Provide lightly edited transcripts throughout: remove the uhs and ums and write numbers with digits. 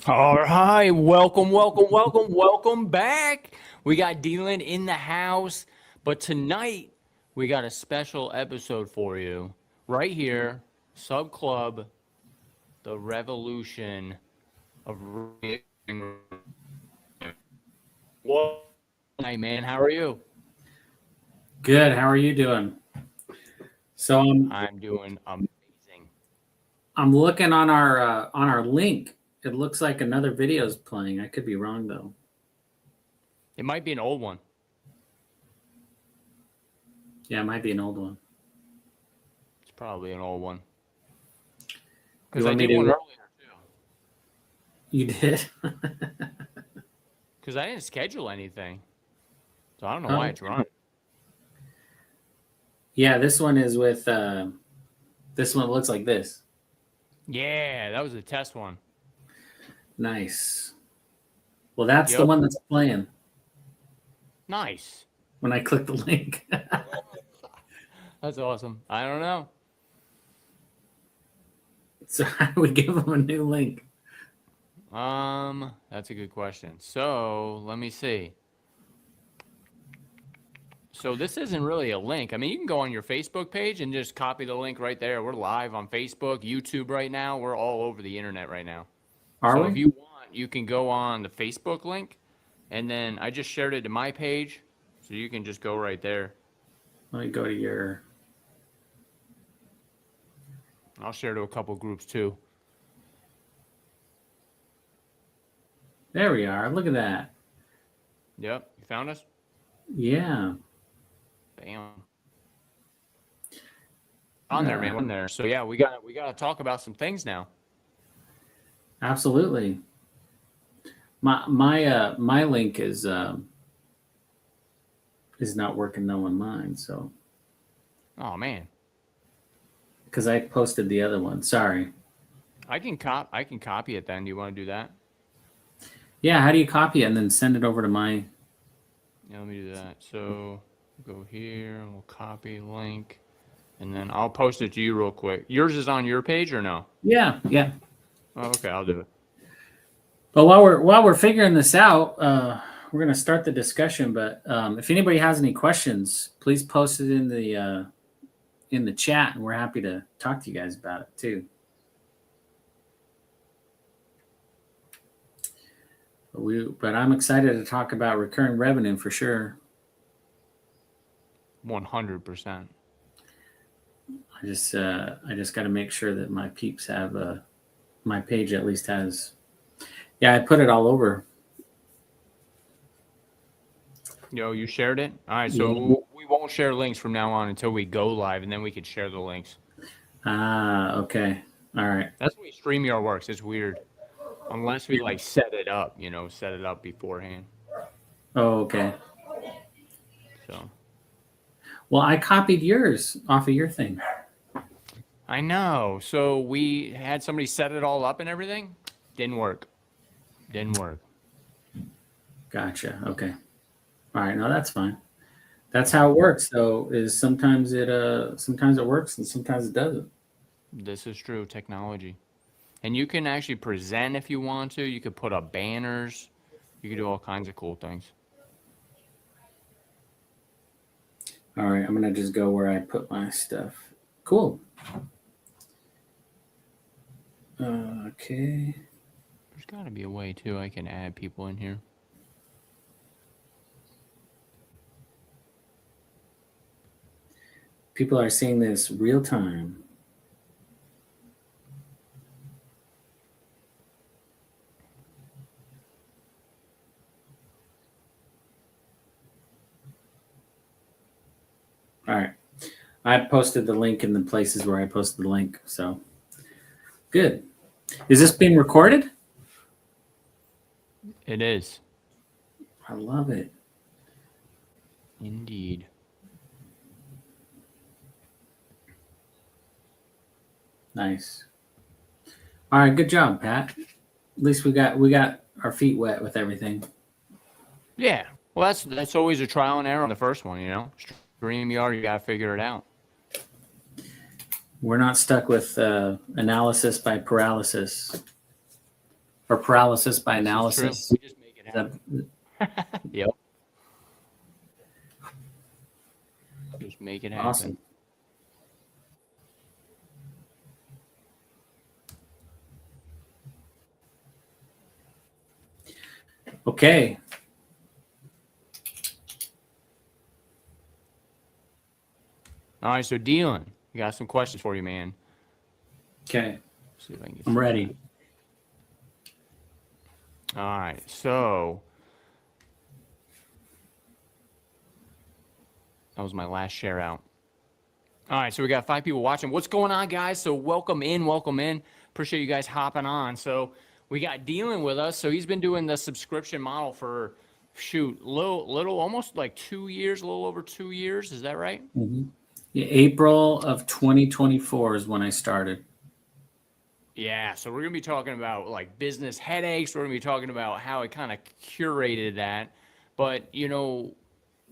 All right, welcome back. We got Dylan in the house, but tonight we got a special episode for you right here, Sub Club, the revolution of. What? Hey man, how are you? Good. How are you doing? So I'm doing amazing. I'm looking on our link. It looks like another video is playing. I could be wrong though. It might be an old one Yeah, it might be an old one. it's probably an old one You because I want me did one to? earlier too. You did. Because I didn't schedule anything, so I don't know why Oh, it's running. yeah. This one is with. This one looks like this. Yeah, that was a test one. Nice. Well, that's the Yep. one that's playing Nice. when I click the link. That's awesome. I don't know. So I would give them a new link. That's a good question. So let me see. So this isn't really a link. I mean, you can go on your Facebook page and just copy the link right there. We're live on Facebook, YouTube right now. We're all over the internet right now. Are So if we? you want, you can go on the Facebook link, and then I just shared it to my page, so you can just go right there. Let me go to your. I'll share to a couple groups too. There we are. Look at that. Yep, you found us. Yeah. Bam. On there, man. On there. So yeah, we got to talk about some things now. Absolutely. My link is not working though on mine. So Oh man, because I posted the other one. Sorry. I can copy it. Then do you want to do that? Yeah. How do you copy it and then send it over to my? Yeah, let me do that. So go here. We'll copy link, and then I'll post it to you real quick. Yours is on your page or no? Yeah. Yeah. Oh, okay, I'll do it. But while we're figuring this out, we're gonna start the discussion. But if anybody has any questions, please post it in the chat, and we're happy to talk to you guys about it too. But I'm excited to talk about recurring revenue for sure. 100%. I just got to make sure that my peeps have my page at least has. Yeah, I put it all over. Yo, you shared it. All right, Yeah. so we won't share links from now on until we go live, and then we could share the links. Ah, okay. All right. That's the way StreamYard works. It's weird, unless we like set it up. Set it up beforehand. Oh, okay. So Well, I copied yours off of your thing. I know. So we had somebody set it all up and everything. Didn't work. Didn't work. Gotcha. Okay. All right. No, that's fine. That's how it works, though. Is sometimes it works and sometimes it doesn't. This is true technology. And you can actually present if you want to. You could put up banners. You could do all kinds of cool things. All right. I'm gonna just go where I put my stuff. Cool. Okay. There's got to be a way too. I can add people in here. People are seeing this real time. All right. I posted the link in the places where I posted the link. So good. Is this being recorded? It is. I love it. Indeed. Nice. All right, good job, Pat. At least we got our feet wet with everything. Yeah. Well, that's always a trial and error on the first one. StreamYard, you gotta figure it out. We're not stuck with analysis by paralysis. or paralysis by This is true. analysis. We just make it Is happen. that Yep. Just make it happen. awesome? Okay. All right, so Dylan, we got some questions for you, man. Okay. See if I can get I'm through ready. that. All right, so that was my last share out. All right, so we got 5 people watching. What's going on, guys? So welcome in, welcome in. Appreciate you guys hopping on. So we got Dylan with us. So he's been doing the subscription model for little almost like 2 years, a little over 2 years. Is that right? Mhm. Yeah, April of 2024 is when I started. Yeah, so we're gonna be talking about like business headaches. We're gonna be talking about how I kind of curated that. But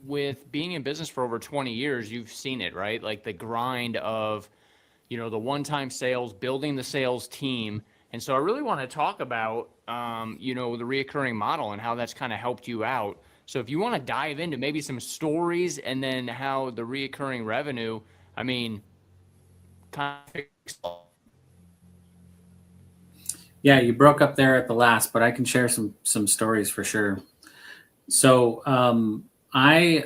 with being in business for over 20 years, you've seen it, right? Like the grind of, the one-time sales, building the sales team. And so I really want to talk about, the reoccurring model and how that's kind of helped you out. So if you want to dive into maybe some stories and then how the reoccurring revenue, I mean, kind of. Yeah, you broke up there at the last, but I can share some stories for sure. So I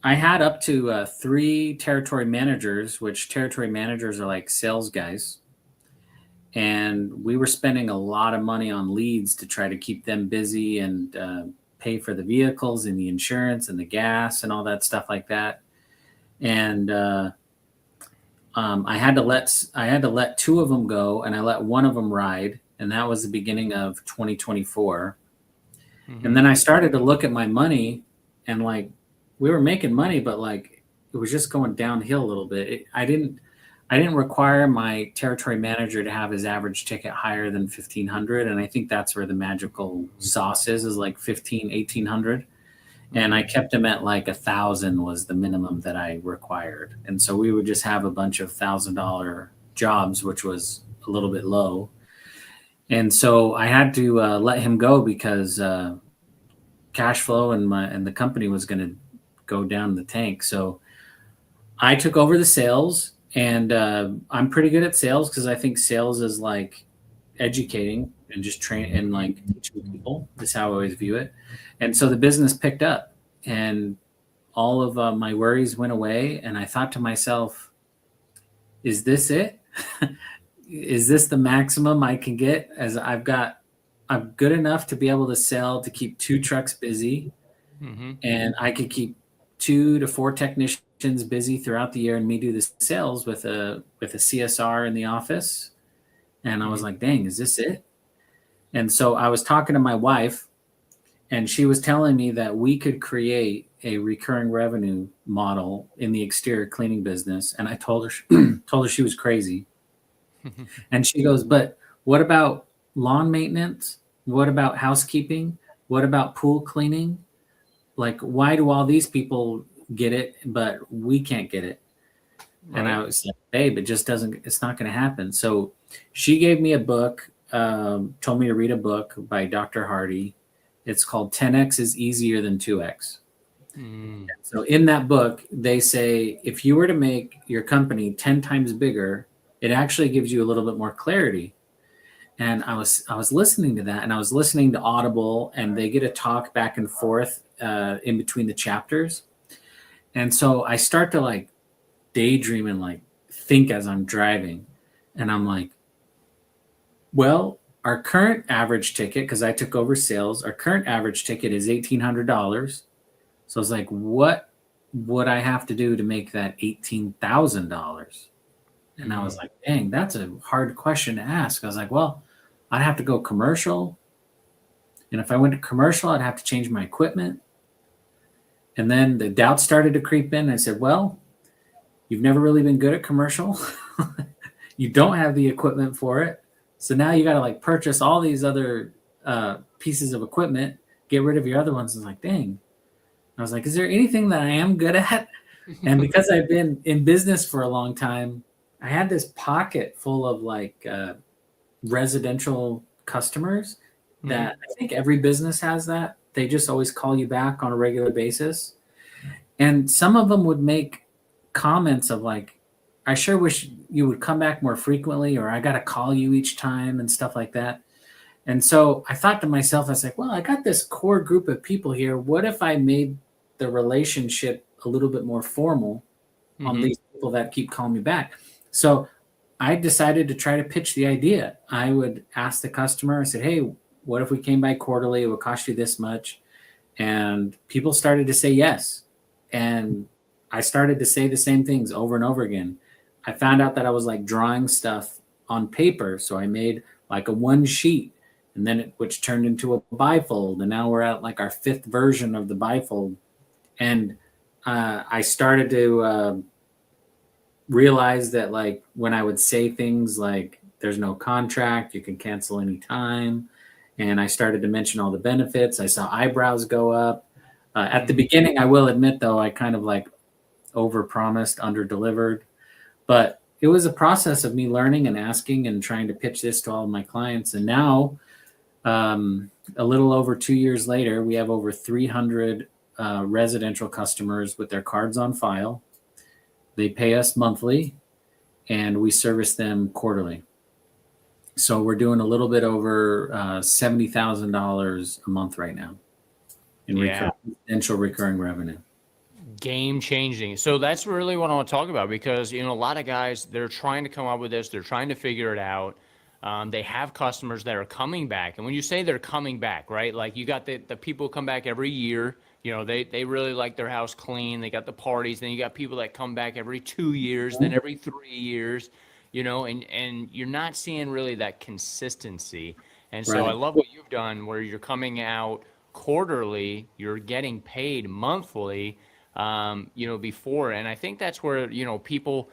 had up to 3 territory managers, which territory managers are like sales guys. And we were spending a lot of money on leads to try to keep them busy and pay for the vehicles and the insurance and the gas and all that stuff like that. And I had to let 2 of them go, and I let one of them ride, and that was the beginning of 2024. Mm-hmm. And then I started to look at my money, and like we were making money, but like it was just going downhill a little bit. I didn't require my territory manager to have his average ticket higher than 1,500, and I think that's where the magical sauce is like 1,800. And I kept him at like 1,000 was the minimum that I required. And so we would just have a bunch of $1,000 jobs, which was a little bit low. And so I had to let him go because cash flow and the company was going to go down the tank. So I took over the sales, and I'm pretty good at sales because I think sales is like educating and just train and like teaching people is how I always view it. And so the business picked up, and all of my worries went away. And I thought to myself, is this it? Is this the maximum I can get? As I'm good enough to be able to sell, to keep 2 trucks busy. Mm-hmm. And I could keep 2 to 4 technicians busy throughout the year, and me do the sales with a CSR in the office. And I was like, dang, is this it? And so I was talking to my wife, and she was telling me that we could create a recurring revenue model in the exterior cleaning business. And I told her she was crazy. And she goes, but what about lawn maintenance? What about housekeeping? What about pool cleaning? Like, why do all these people get it, but we can't get it? Right. And I was like, babe, it's not going to happen. So she gave me a book, told me to read a book by Dr. Hardy. It's called 10X is Easier Than 2X. Mm. So in that book, they say, if you were to make your company 10 times bigger, it actually gives you a little bit more clarity. And I was listening to that, and I was listening to Audible, and they get a talk back and forth in between the chapters. And so I start to like daydream and like think as I'm driving. And I'm like, well, our current average ticket, because I took over sales, our current average ticket is $1,800. So I was like, what would I have to do to make that $18,000? And I was like, dang, that's a hard question to ask. I was like, well, I'd have to go commercial. And if I went to commercial, I'd have to change my equipment. And then the doubts started to creep in. I said, well, you've never really been good at commercial. You don't have the equipment for it. So now you got to like purchase all these other pieces of equipment, get rid of your other ones. I was like, dang. I was like, is there anything that I am good at? And because I've been in business for a long time, I had this pocket full of like residential customers that I think every business has that. They just always call you back on a regular basis. And some of them would make comments of like, I sure wish you would come back more frequently, or I got to call you each time and stuff like that. And so I thought to myself, I was like, well, I got this core group of people here. What if I made the relationship a little bit more formal on these people that keep calling me back? So I decided to try to pitch the idea. I would ask the customer, I said, hey, what if we came by quarterly? It would cost you this much. And people started to say yes. And I started to say the same things over and over again. I found out that I was like drawing stuff on paper. So I made like a one sheet, and then which turned into a bifold. And now we're at like our 5th version of the bifold. And I started to realize that like when I would say things like there's no contract, you can cancel anytime. And I started to mention all the benefits. I saw eyebrows go up. At the beginning, I will admit though, I kind of like overpromised, underdelivered. But it was a process of me learning and asking and trying to pitch this to all of my clients. And now, a little over 2 years later, we have over 300 residential customers with their cards on file. They pay us monthly, and we service them quarterly. So we're doing a little bit over $70,000 a month right now in residential recurring revenue. Game changing. So that's really what I want to talk about, because a lot of guys, they're trying to come up with this, they're trying to figure it out. They have customers that are coming back, and when you say they're coming back, right, like you got the people come back every year. They really like their house clean, they got the parties. Then you got people that come back every 2 years, then every 3 years, and you're not seeing really that consistency. And so I love what you've done, where you're coming out quarterly, you're getting paid monthly, before. And I think that's where, people,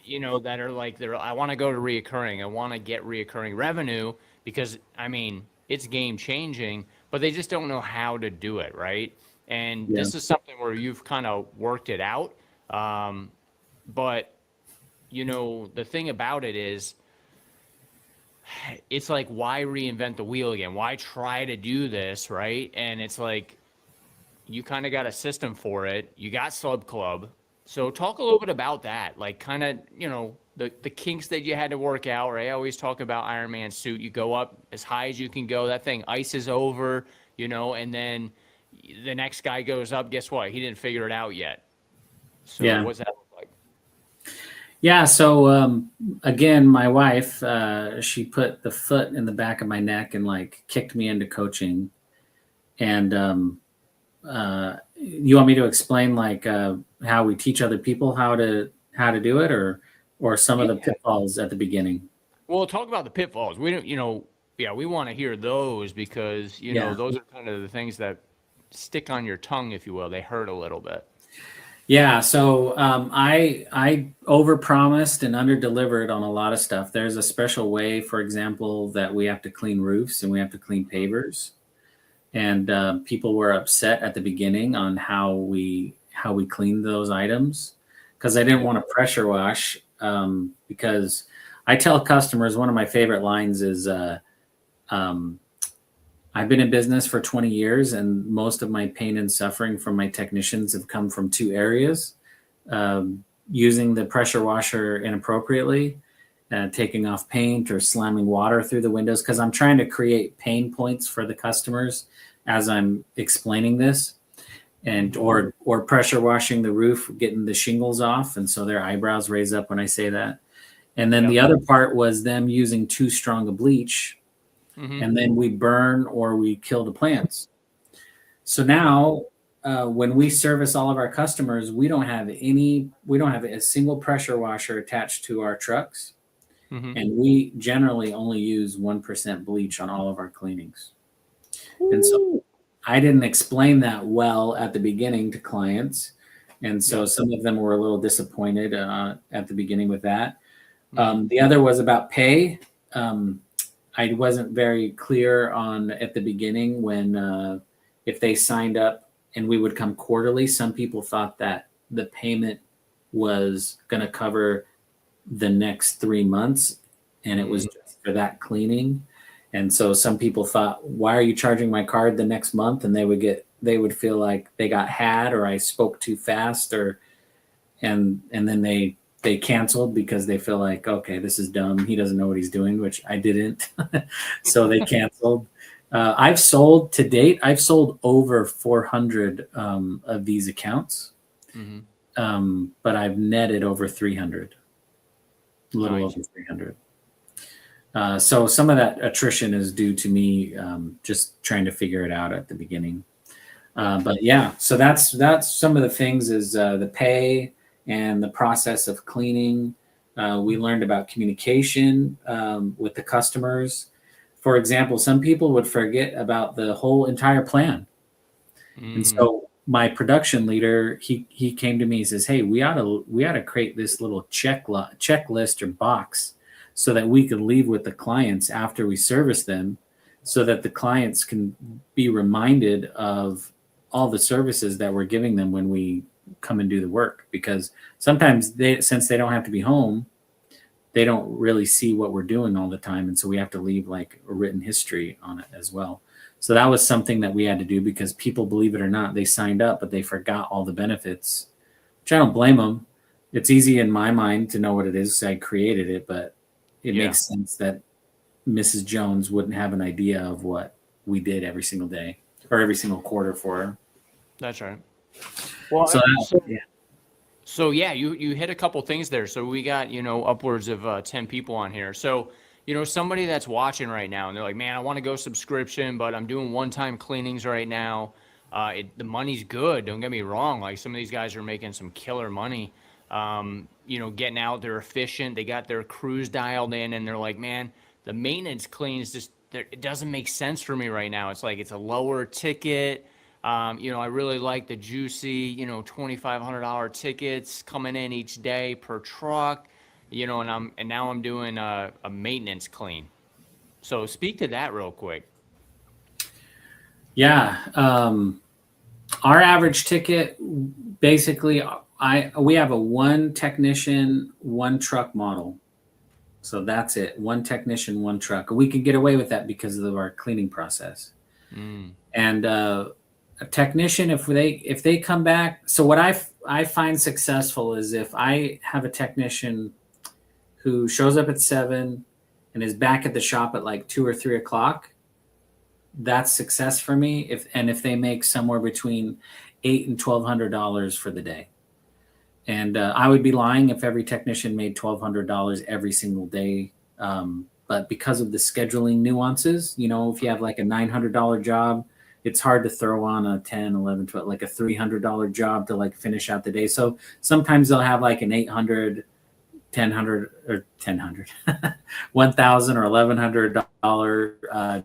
that are like, I want to go to reoccurring. I want to get reoccurring revenue, because it's game changing, but they just don't know how to do it. Right. And this is something where you've kind of worked it out. But the thing about it is, it's like, why reinvent the wheel again? Why try to do this? Right. And it's like, you kind of got a system for it. You got Sub Club. So talk a little bit about that, like kind of, the kinks that you had to work out. Right? I always talk about Iron Man suit. You go up as high as you can go. That thing ices over, and then the next guy goes up. Guess what? He didn't figure it out yet. So what's that look like? Yeah. So again, my wife, she put the foot in the back of my neck and like kicked me into coaching. And you want me to explain like how we teach other people how to do it, or some of the pitfalls at the beginning? Well, talk about the pitfalls. We don't, we want to hear those, because those are kind of the things that stick on your tongue, if you will. They hurt a little bit. Yeah. So I overpromised and underdelivered on a lot of stuff. There's a special way, for example, that we have to clean roofs and we have to clean pavers. And people were upset at the beginning on how we cleaned those items, because I didn't want to pressure wash. Because I tell customers, one of my favorite lines is, I've been in business for 20 years, and most of my pain and suffering from my technicians have come from 2 areas: using the pressure washer inappropriately, taking off paint, or slamming water through the windows, because I'm trying to create pain points for the customers as I'm explaining this, and or pressure washing the roof, getting the shingles off, and so their eyebrows raise up when I say that. And then the other part was them using too strong a bleach, and then we burn or we kill the plants. So now when we service all of our customers, we don't have a single pressure washer attached to our trucks. And we generally only use 1% bleach on all of our cleanings. And so I didn't explain that well at the beginning to clients. And so some of them were a little disappointed at the beginning with that. The other was about pay. I wasn't very clear on at the beginning when if they signed up and we would come quarterly, some people thought that the payment was going to cover the next 3 months. and it was just for that cleaning. And so some people thought, why are you charging my card the next month? And they would feel like they got had, or I spoke too fast, and then they canceled because they feel like, okay, this is dumb. He doesn't know what he's doing, which I didn't. So they canceled. I've sold over 400 of these accounts, but I've netted over 300, a little over 300. So some of that attrition is due to me just trying to figure it out at the beginning. But yeah, so that's some of the things is the pay and the process of cleaning. We learned about communication with the customers. For example, some people would forget about the whole entire plan. And so my production leader, he came to me and says, hey, we ought to create this little checklist or box so that we can leave with the clients after we service them, so that the clients can be reminded of all the services that we're giving them when we come and do the work. Because sometimes since they don't have to be home, they don't really see what we're doing all the time. And so we have to leave like a written history on it as well. So that was something that we had to do, because people, believe it or not, they signed up, but they forgot all the benefits, which I don't blame them. It's easy in my mind to know what it is. I created it, but it makes sense that Mrs. Jones wouldn't have an idea of what we did every single day or every single quarter for her. That's right. Well, so you hit a couple things there. So we got, upwards of 10 people on here. So, somebody that's watching right now and they're like, man, I want to go subscription, but I'm doing one-time cleanings right now. The money's good. Don't get me wrong. Like, some of these guys are making some killer money. Getting out, they're efficient. They got their crews dialed in, and they're like, man, the maintenance cleans it doesn't make sense for me right now. It's like, it's a lower ticket. I really like the juicy, $2,500 tickets coming in each day per truck, and now I'm doing a maintenance clean. So speak to that real quick. Yeah. Our average ticket, basically, we have a one technician, one truck model. So that's it. One technician, one truck. We can get away with that because of our cleaning process. And a technician, if they come back. So what I find successful is if I have a technician who shows up at 7 and is back at the shop at like 2 or 3 o'clock, that's success for me. If they make somewhere between $800 and $1,200 for the day. And I would be lying if every technician made $1,200 every single day. But because of the scheduling nuances, if you have like a $900 job, it's hard to throw on a 10, 11, 12, like a $300 job to like finish out the day. So sometimes they'll have like an $800, $1,000 or $1,000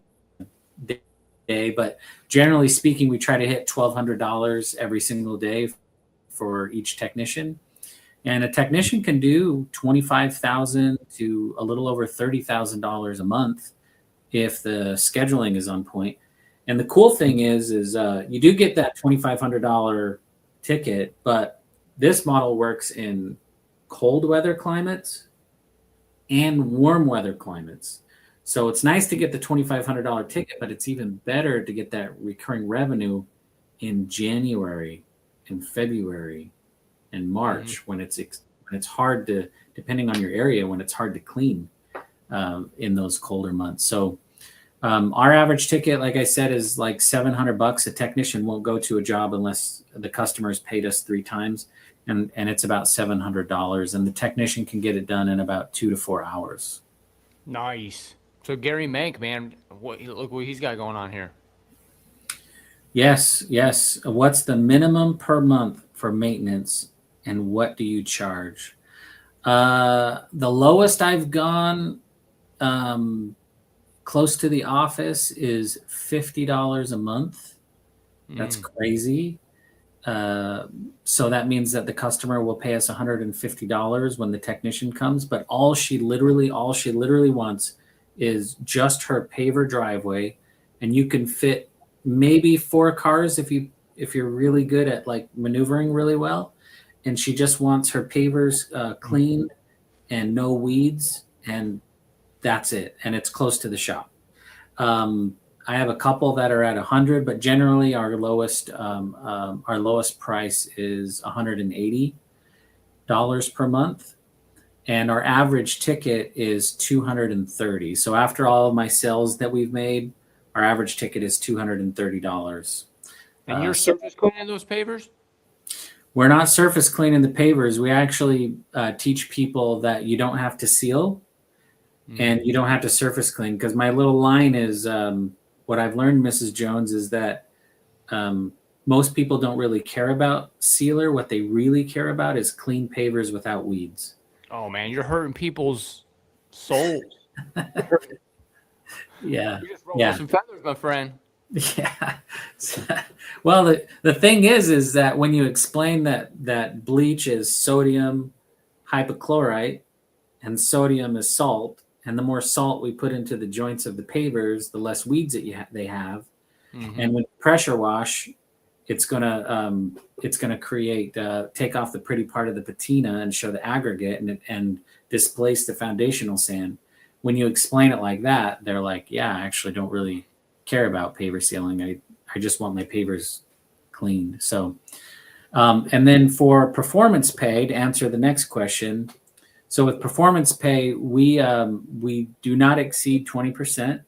day. But generally speaking, we try to hit $1,200 every single day for each technician. And a technician can do $25,000 to a little over $30,000 a month if the scheduling is on point. And the cool thing is you do get that $2,500 ticket, but this model works in cold weather climates and warm weather climates. So it's nice to get the $2,500 ticket, but it's even better to get that recurring revenue in January, in February, and March, when it's hard to, depending on your area, when it's hard to clean in those colder months. So our average ticket, like I said, is like $700. A technician won't go to a job unless the customer's paid us 3 times, and it's about $700, and the technician can get it done in about 2 to 4 hours. Nice. So Gary Mank, man, look what he's got going on here. Yes. What's the minimum per month for maintenance, and what do you charge? The lowest I've gone close to the office is $50 a month. That's crazy. So that means that the customer will pay us $150 when the technician comes, but all she literally wants is just her paver driveway, and you can fit maybe 4 cars if you're really good at like maneuvering really well. And she just wants her pavers cleaned and no weeds, and that's it, and it's close to the shop. I have a couple that are at 100, but generally our lowest price is $180 per month, and our average ticket is 230. So after all of my sales that we've made, our average ticket is $230. And you're surface cleaning those pavers? We're not surface cleaning the pavers. We actually teach people that you don't have to seal and you don't have to surface clean, because my little line is what I've learned, Mrs. Jones, is that most people don't really care about sealer. What they really care about is clean pavers without weeds. Oh man, you're hurting people's souls. Yeah. You just rolled some feathers, my friend. Yeah. Well, the thing is that when you explain that bleach is sodium hypochlorite and sodium is salt, and the more salt we put into the joints of the pavers, the less weeds that they have. Mm-hmm. And when pressure wash, it's gonna create take off the pretty part of the patina and show the aggregate and displace the foundational sand. When you explain it like that, they're like, yeah, I actually don't really care about paver sealing. I just want my pavers cleaned. So, and then for performance pay, to answer the next question. So with performance pay, we do not exceed 20%.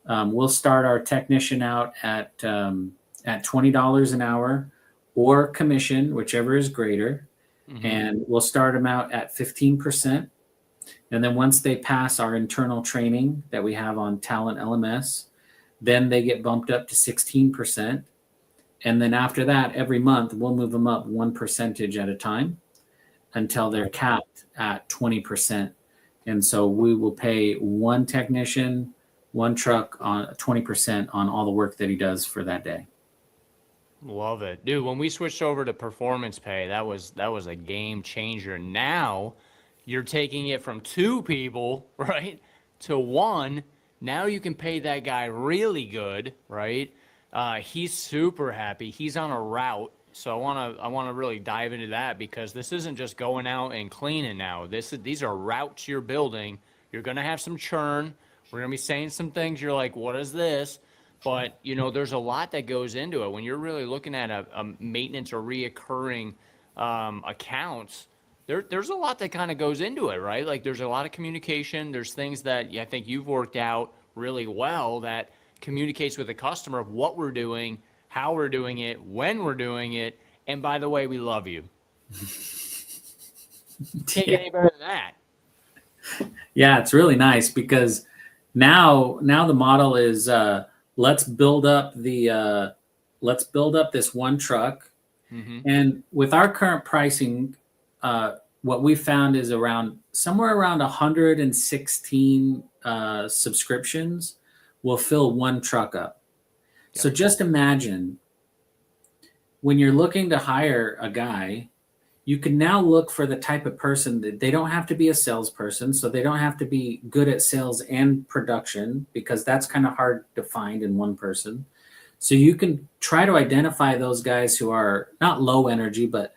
We'll start our technician out at $20 an hour or commission, whichever is greater. Mm-hmm. And we'll start them out at 15%. And then once they pass our internal training that we have on Talent LMS, then they get bumped up to 16%. And then after that, every month, we'll move them up 1% at a time until they're capped at 20%. And so we will pay one technician, one truck on 20% on all the work that he does for that day. Love it. Dude, when we switched over to performance pay, that was a game changer. Now you're taking it from 2 people, right, to 1. Now you can pay that guy really good, right? He's super happy. He's on a route. So I want to really dive into that, because this isn't just going out and cleaning now. These are routes you're building. You're going to have some churn. We're going to be saying some things. You're like, what is this? But, there's a lot that goes into it. When you're really looking at a maintenance or reoccurring accounts, there's a lot that kind of goes into it, right? Like there's a lot of communication. There's things that I think you've worked out really well that communicates with the customer of what we're doing, how we're doing it, when we're doing it, and by the way, we love you. Can't get any better than that. Yeah, it's really nice, because now the model is let's build up this one truck, mm-hmm. And with our current pricing, what we found is somewhere around 116 subscriptions will fill one truck up. Yep. So just imagine when you're looking to hire a guy, you can now look for the type of person that they don't have to be a salesperson. So they don't have to be good at sales and production, because that's kind of hard to find in one person. So you can try to identify those guys who are not low energy, but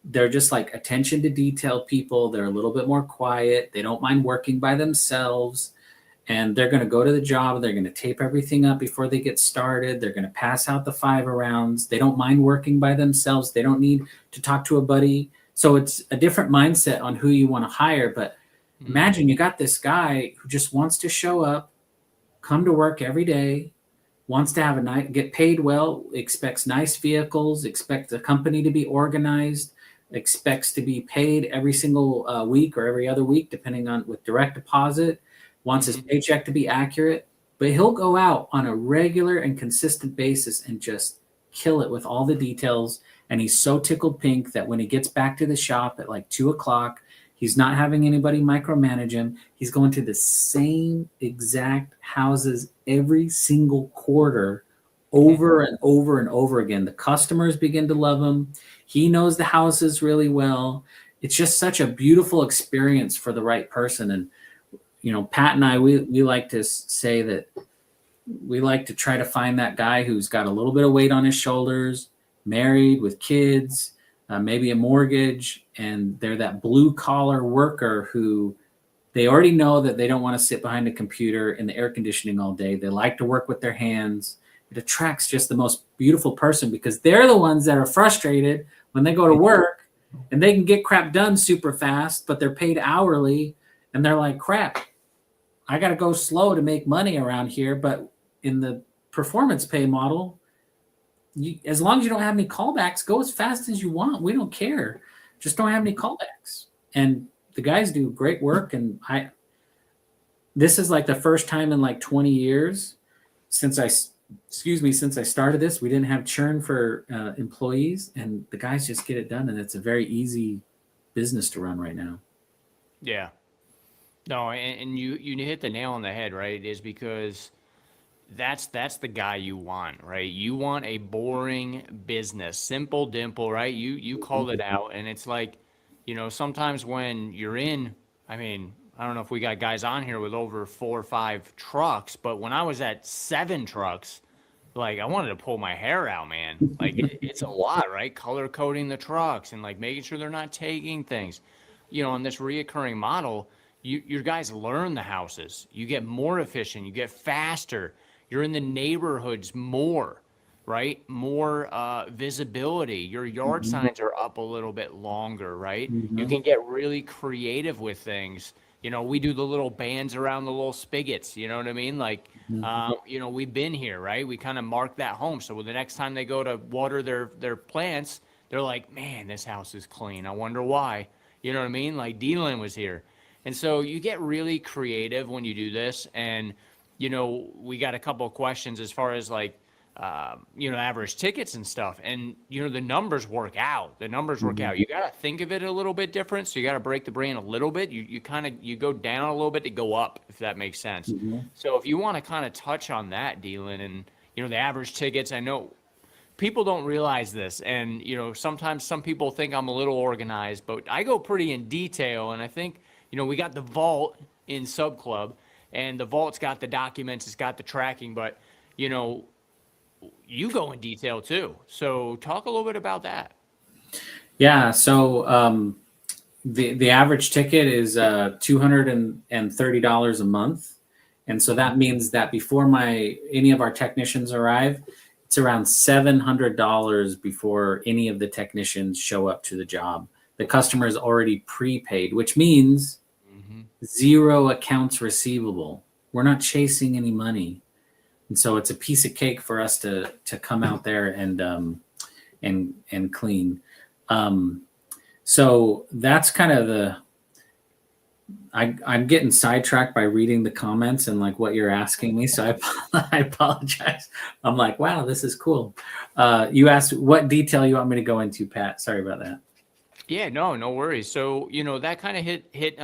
they're just like attention to detail people. They're a little bit more quiet. They don't mind working by themselves. And they're going to go to the job. They're going to tape everything up before they get started. They're going to pass out the 5 rounds. They don't mind working by themselves. They don't need to talk to a buddy. So it's a different mindset on who you want to hire. But imagine you got this guy who just wants to show up, come to work every day, wants to have a night, get paid well, expects nice vehicles, expects the company to be organized, expects to be paid every single week or every other week, depending on with direct deposit. Wants his paycheck to be accurate, but he'll go out on a regular and consistent basis and just kill it with all the details. And he's so tickled pink that when he gets back to the shop at like 2:00, he's not having anybody micromanage him. He's going to the same exact houses every single quarter over and over and over again. The customers begin to love him. He knows the houses really well. It's just such a beautiful experience for the right person. And Pat and I, we like to say that we like to try to find that guy who's got a little bit of weight on his shoulders, married with kids, maybe a mortgage, and they're that blue collar worker who They already know that they don't want to sit behind a computer in the air conditioning all day. They like to work with their hands. It attracts just the most beautiful person because they're the ones that are frustrated when they go to work and they can get crap done super fast, but they're paid hourly and they're like, crap, I got to go slow to make money around here. But in the performance pay model, as long as you don't have any callbacks, go as fast as you want. We don't care. Just don't have any callbacks. And the guys do great work. And this is like the first time in like 20 years since I started this, we didn't have churn for employees, and the guys just get it done. And it's a very easy business to run right now. Yeah. No, and you hit the nail on the head, right? It is because that's the guy you want, right? You want a boring business, simple, dimple, right? You called it out, and it's like, sometimes when you're in, I mean, I don't know if we got guys on here with over 4 or 5 trucks, but when I was at 7 trucks, like I wanted to pull my hair out, man. Like it's a lot, right? Color coding the trucks and like making sure they're not taking things. On this reoccurring model, your guys learn the houses. You get more efficient. You get faster. You're in the neighborhoods more, right? More visibility. Your yard signs are up a little bit longer, right? You can get really creative with things. We do the little bands around the little spigots. You know what I mean? Like, we've been here, right? We kind of mark that home. So the next time they go to water their plants, they're like, man, this house is clean. I wonder why. You know what I mean? Like D-Lin was here. And so you get really creative when you do this. And, we got a couple of questions as far as like, average tickets and stuff. And, the numbers work out. The numbers work out. You got to think of it a little bit different. So you got to break the brain a little bit. You go down a little bit to go up, if that makes sense. So if you want to kind of touch on that, D-Lin, and, the average tickets, I know people don't realize this. And, sometimes some people think I'm a little organized, but I go pretty in detail. And I think, we got the vault in Sub Club, and the vault's got the documents, it's got the tracking, but, you go in detail too. So talk a little bit about that. Yeah. So the average ticket is $230 a month. And so that means that before any of our technicians arrive, it's around $700 before any of the technicians show up to the job. The customer is already prepaid, which means zero accounts receivable. We're not chasing any money. And so it's a piece of cake for us to come out there and clean. So that's kind of I'm getting sidetracked by reading the comments and like what you're asking me. So I apologize. I'm like, wow, this is cool. You asked what detail you want me to go into, Pat. Sorry about that. Yeah, no worries. So, that kind of hit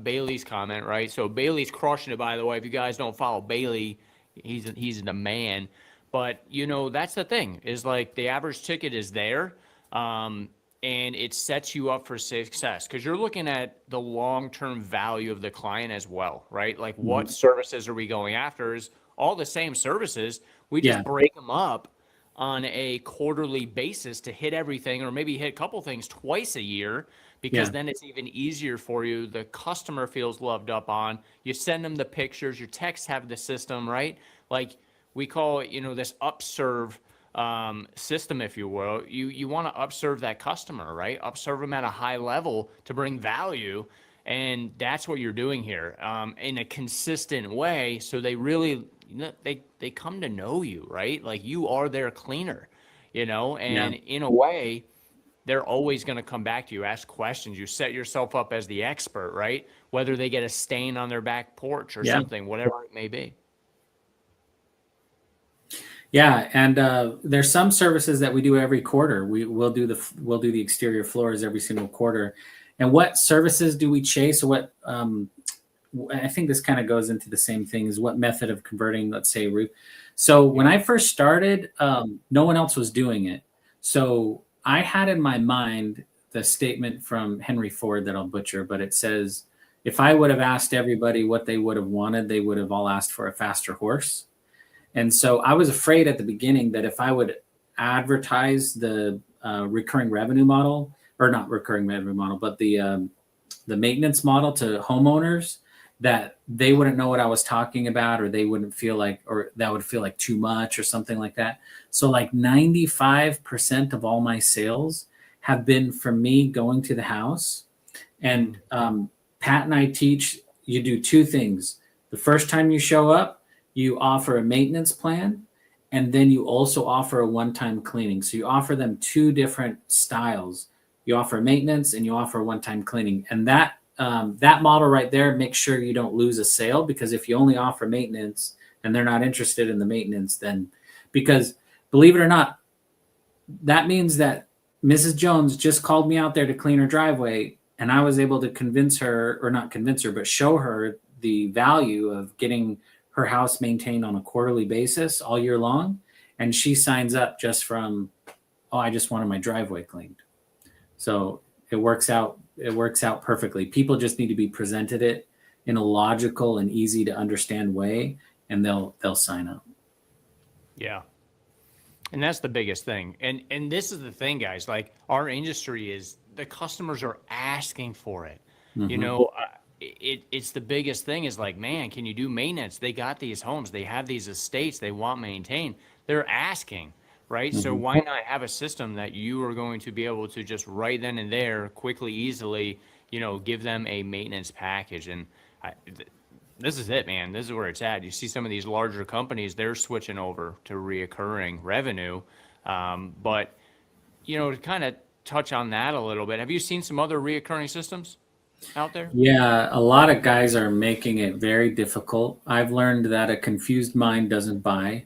Bailey's comment, right? So Bailey's crushing it, by the way. If you guys don't follow Bailey, he's the man. But, that's the thing is like the average ticket is there. And it sets you up for success because you're looking at the long-term value of the client as well, right? Like what services are we going after is all the same services. We just break them up on a quarterly basis to hit everything, or maybe hit a couple things twice a year, because then it's even easier for you. The customer feels loved up on. You send them the pictures, your texts have the system, right? Like we call it, this upserve system, if you will. You want to upserve that customer, right? Upserve them at a high level to bring value. And that's what you're doing here in a consistent way. So they really, they come to know you, right? Like you are their cleaner, and in a way, they're always going to come back to you, ask questions. You set yourself up as the expert, right? Whether they get a stain on their back porch or something, whatever it may be. Yeah, and there's some services that we do every quarter. We'll do the exterior floors every single quarter. And what services do we chase? What I think this kind of goes into the same thing as what method of converting, let's say, roof. So when I first started, no one else was doing it. So I had in my mind the statement from Henry Ford that I'll butcher, but it says, if I would have asked everybody what they would have wanted, they would have all asked for a faster horse. And so I was afraid at the beginning that if I would advertise the recurring revenue model, or not recurring revenue model, but the maintenance model to homeowners, that they wouldn't know what I was talking about, or they wouldn't feel like, or that would feel like too much or something like that. So like 95% of all my sales have been from me going to the house. And Pat and I teach you do two things. The first time you show up, you offer a maintenance plan, and then you also offer a one-time cleaning. So you offer them two different styles. You offer maintenance and you offer one-time cleaning, and that model right there makes sure you don't lose a sale, because if you only offer maintenance and they're not interested in the maintenance, then, because believe it or not, that means that Mrs. Jones just called me out there to clean her driveway, and I was able to convince her, or not convince her, but show her the value of getting her house maintained on a quarterly basis all year long. And she signs up just from, oh, I just wanted my driveway cleaned. So it works out perfectly. People just need to be presented it in a logical and easy to understand way, and they'll sign up. Yeah. And that's the biggest thing. And this is the thing, guys, like our industry is, the customers are asking for it. Mm-hmm. You know, it's the biggest thing is like, man, can you do maintenance? They got these homes, they have these estates they want maintained. They're asking, right? So why not have a system that you are going to be able to just right then and there, quickly, easily, you know, give them a maintenance package. And this is it, man. This is where it's at. You see some of these larger companies, they're switching over to reoccurring revenue. But, you know, to kind of touch on that a little bit, have you seen some other reoccurring systems out there? Yeah, a lot of guys are making it very difficult. I've learned that a confused mind doesn't buy.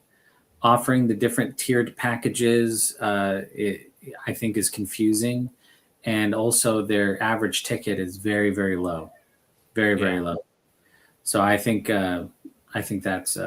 Offering the different tiered packages, I think, is confusing. And also their average ticket is very, very low. Very low. So I think that's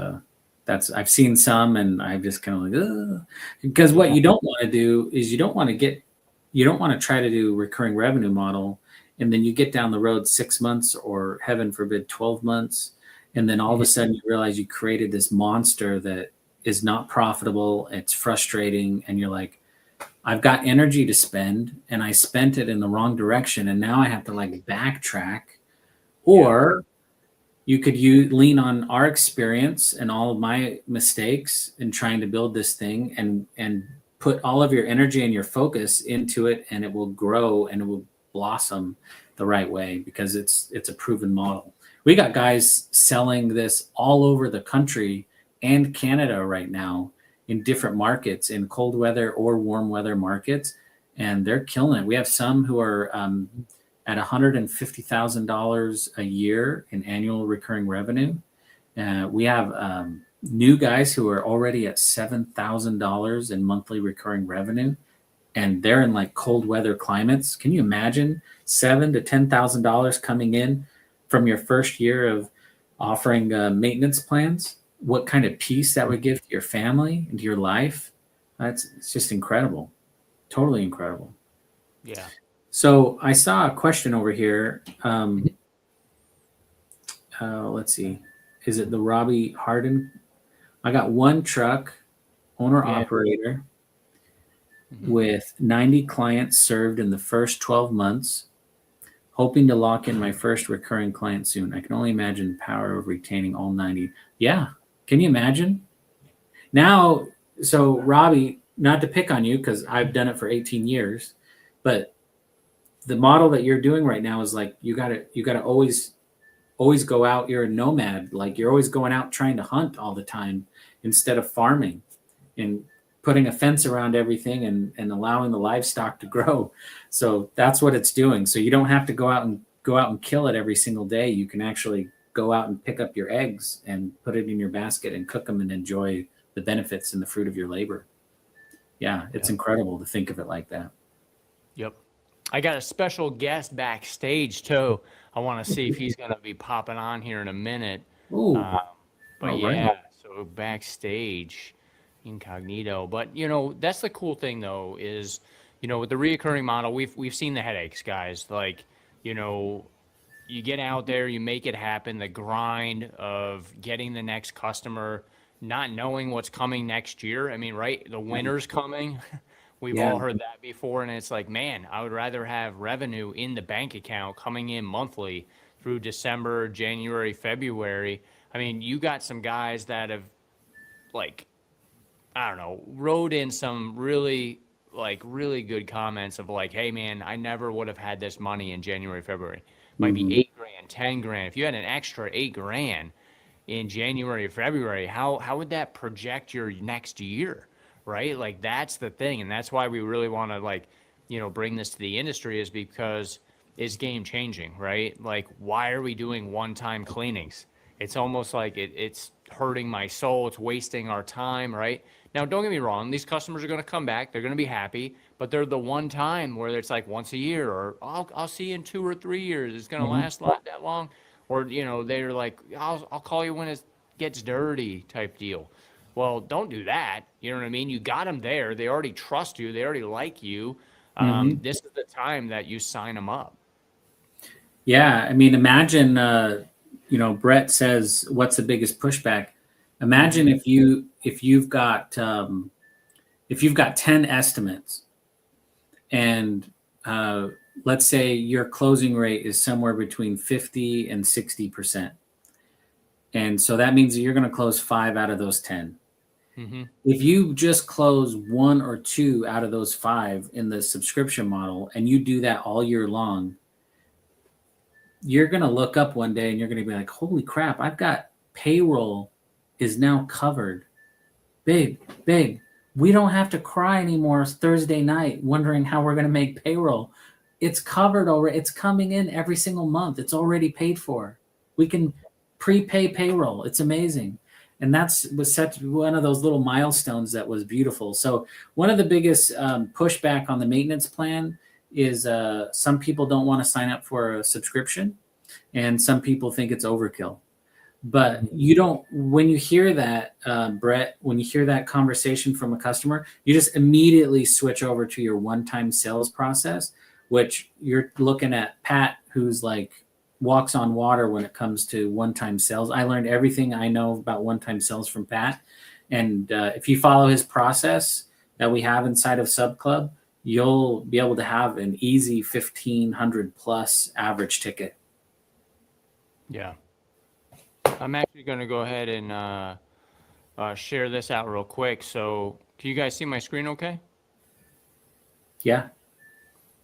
I've seen some, and I'm just kind of like, ugh. Because what you don't want to do is you don't want to try to do recurring revenue model, and then you get down the road 6 months, or heaven forbid 12 months, and then all of a sudden you realize you created this monster that is not profitable. It's frustrating, and you're like, I've got energy to spend, and I spent it in the wrong direction, and now I have to like backtrack. Or you could lean on our experience and all of my mistakes in trying to build this thing, and put all of your energy and your focus into it, and it will grow and it will blossom the right way, because it's a proven model. We got guys selling this all over the country and Canada right now, in different markets, in cold weather or warm weather markets, and they're killing it. We have some who are at $150,000 a year in annual recurring revenue. We have new guys who are already at $7,000 in monthly recurring revenue, and they're in like cold weather climates. Can you imagine $7,000 to $10,000 coming in from your first year of offering maintenance plans? What kind of peace that would give to your family and to your life? It's just incredible. Totally incredible. Yeah. So I saw a question over here. Let's see. Is it the Robbie Harden? I got one truck, owner operator, with 90 clients served in the first 12 months, hoping to lock in my first recurring client soon. I can only imagine the power of retaining all 90. Yeah. Can you imagine? Now, so Robbie, not to pick on you, because I've done it for 18 years, but the model that you're doing right now is like, you gotta always go out. You're a nomad. Like, you're always going out trying to hunt all the time, instead of farming and putting a fence around everything and allowing the livestock to grow. So that's what it's doing. So you don't have to go out and kill it every single day. You can actually go out and pick up your eggs and put it in your basket and cook them and enjoy the benefits and the fruit of your labor. Yeah, it's incredible to think of it like that. Yep. I got a special guest backstage too. I want to see if he's going to be popping on here in a minute. Ooh. But yeah, so backstage, incognito. But you know, that's the cool thing though, is, you know, with the reoccurring model, we've seen the headaches, guys. Like, you know, you get out there, you make it happen, the grind of getting the next customer, not knowing what's coming next year. I mean, right? The winter's coming. We've all heard that before. And it's like, man, I would rather have revenue in the bank account coming in monthly through December, January, February. I mean, you got some guys that have, like, I don't know, wrote in some really good comments of like, hey man, I never would have had this money in January, February. Might be Mhm. 8 grand, 10 grand. If you had an extra 8 grand in January or February, how would that project your next year? Right? Like that's the thing. And that's why we really want to like, bring this to the industry is because it's game changing, right? Like, why are we doing one-time cleanings? It's almost like it's hurting my soul. It's wasting our time, right? Now, don't get me wrong. These customers are going to come back. They're going to be happy, but they're the one time where it's like once a year, or I'll see you in 2 or 3 years. It's going to Mhm. last that long, or they're like, I'll call you when it gets dirty type deal. Well, don't do that. You know what I mean? You got them there. They already trust you. They already like you. Mhm. This is the time that you sign them up. Yeah, I mean, imagine, Brett says, "What's the biggest pushback?" Imagine Hmm. if you've got 10 estimates, and uh, let's say your closing rate is somewhere between 50 and 60%, and so that means that you're going to close 5 out of those 10. Hmm. If you just close 1 or 2 out of those 5 in the subscription model, and you do that all year long, you're going to look up one day and you're going to be like, holy crap, I've got payroll is now covered. Big, big. We don't have to cry anymore Thursday night wondering how we're going to make payroll. It's covered already. It's coming in every single month. It's already paid for. We can prepay payroll. It's amazing. And that's was such one of those little milestones that was beautiful. So one of the biggest pushback on the maintenance plan is some people don't want to sign up for a subscription, and some people think it's overkill. But you don't, when you hear that, Brett, when you hear that conversation from a customer, you just immediately switch over to your one-time sales process, which you're looking at Pat, who's like walks on water when it comes to one-time sales. I learned everything I know about one-time sales from Pat. And if you follow his process that we have inside of Sub Club, you'll be able to have an easy 1,500 plus average ticket. Yeah. I'm actually going to go ahead and share this out real quick. So, can you guys see my screen okay? Yeah.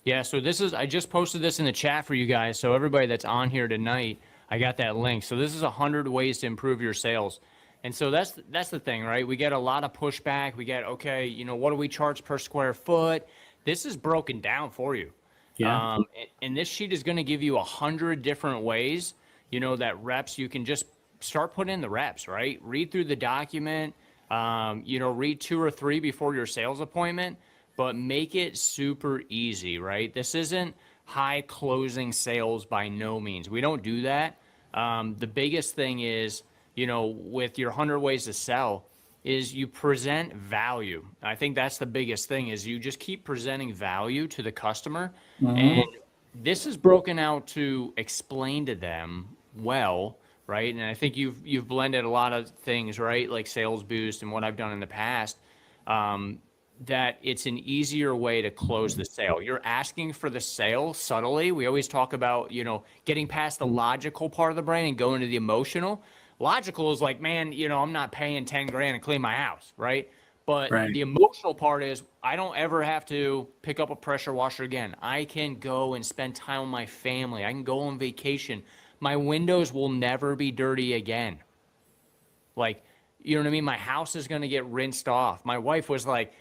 Yeah, so I just posted this in the chat for you guys. So, everybody that's on here tonight, I got that link. So, this is 100 ways to improve your sales. And so that's the thing, right? We get a lot of pushback. We get, okay, what do we charge per square foot? This is broken down for you. Yeah. And this sheet is going to give you 100 different ways, that reps, you can just start putting in the reps, right? Read through the document, read 2 or 3 before your sales appointment, but make it super easy, right? This isn't high closing sales by no means. We don't do that. The biggest thing is, with your 100 ways to sell, is you present value. I think that's the biggest thing is you just keep presenting value to the customer. And Mhm. this is broken out to explain to them well, right? And I think you've blended a lot of things, right? Like Sales Boost and what I've done in the past. Um, that it's an easier way to close the sale. You're asking for the sale subtly. We always talk about, getting past the logical part of the brain and going to the emotional. Logical is like, man, I'm not paying 10 grand to clean my house, right? But Right. the emotional part is I don't ever have to pick up a pressure washer again. I can go and spend time with my family. I can go on vacation. My windows will never be dirty again. Like, you know what I mean? My house is going to get rinsed off. My wife was like,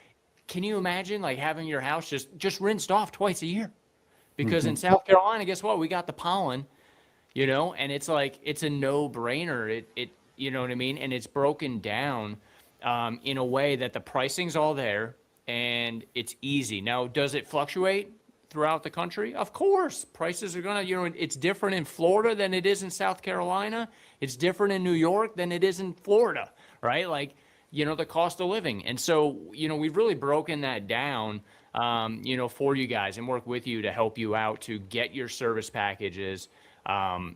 can you imagine like having your house just rinsed off twice a year? Because in Mhm. South Carolina, guess what? We got the pollen, and it's like it's a no-brainer. It you know what I mean? And it's broken down in a way that the pricing's all there and it's easy. Now, does it fluctuate throughout the country? Of course, prices are gonna, it's different in Florida than it is in South Carolina. It's different in New York than it is in Florida, right? Like, the cost of living. And so, we've really broken that down, for you guys and work with you to help you out to get your service packages, and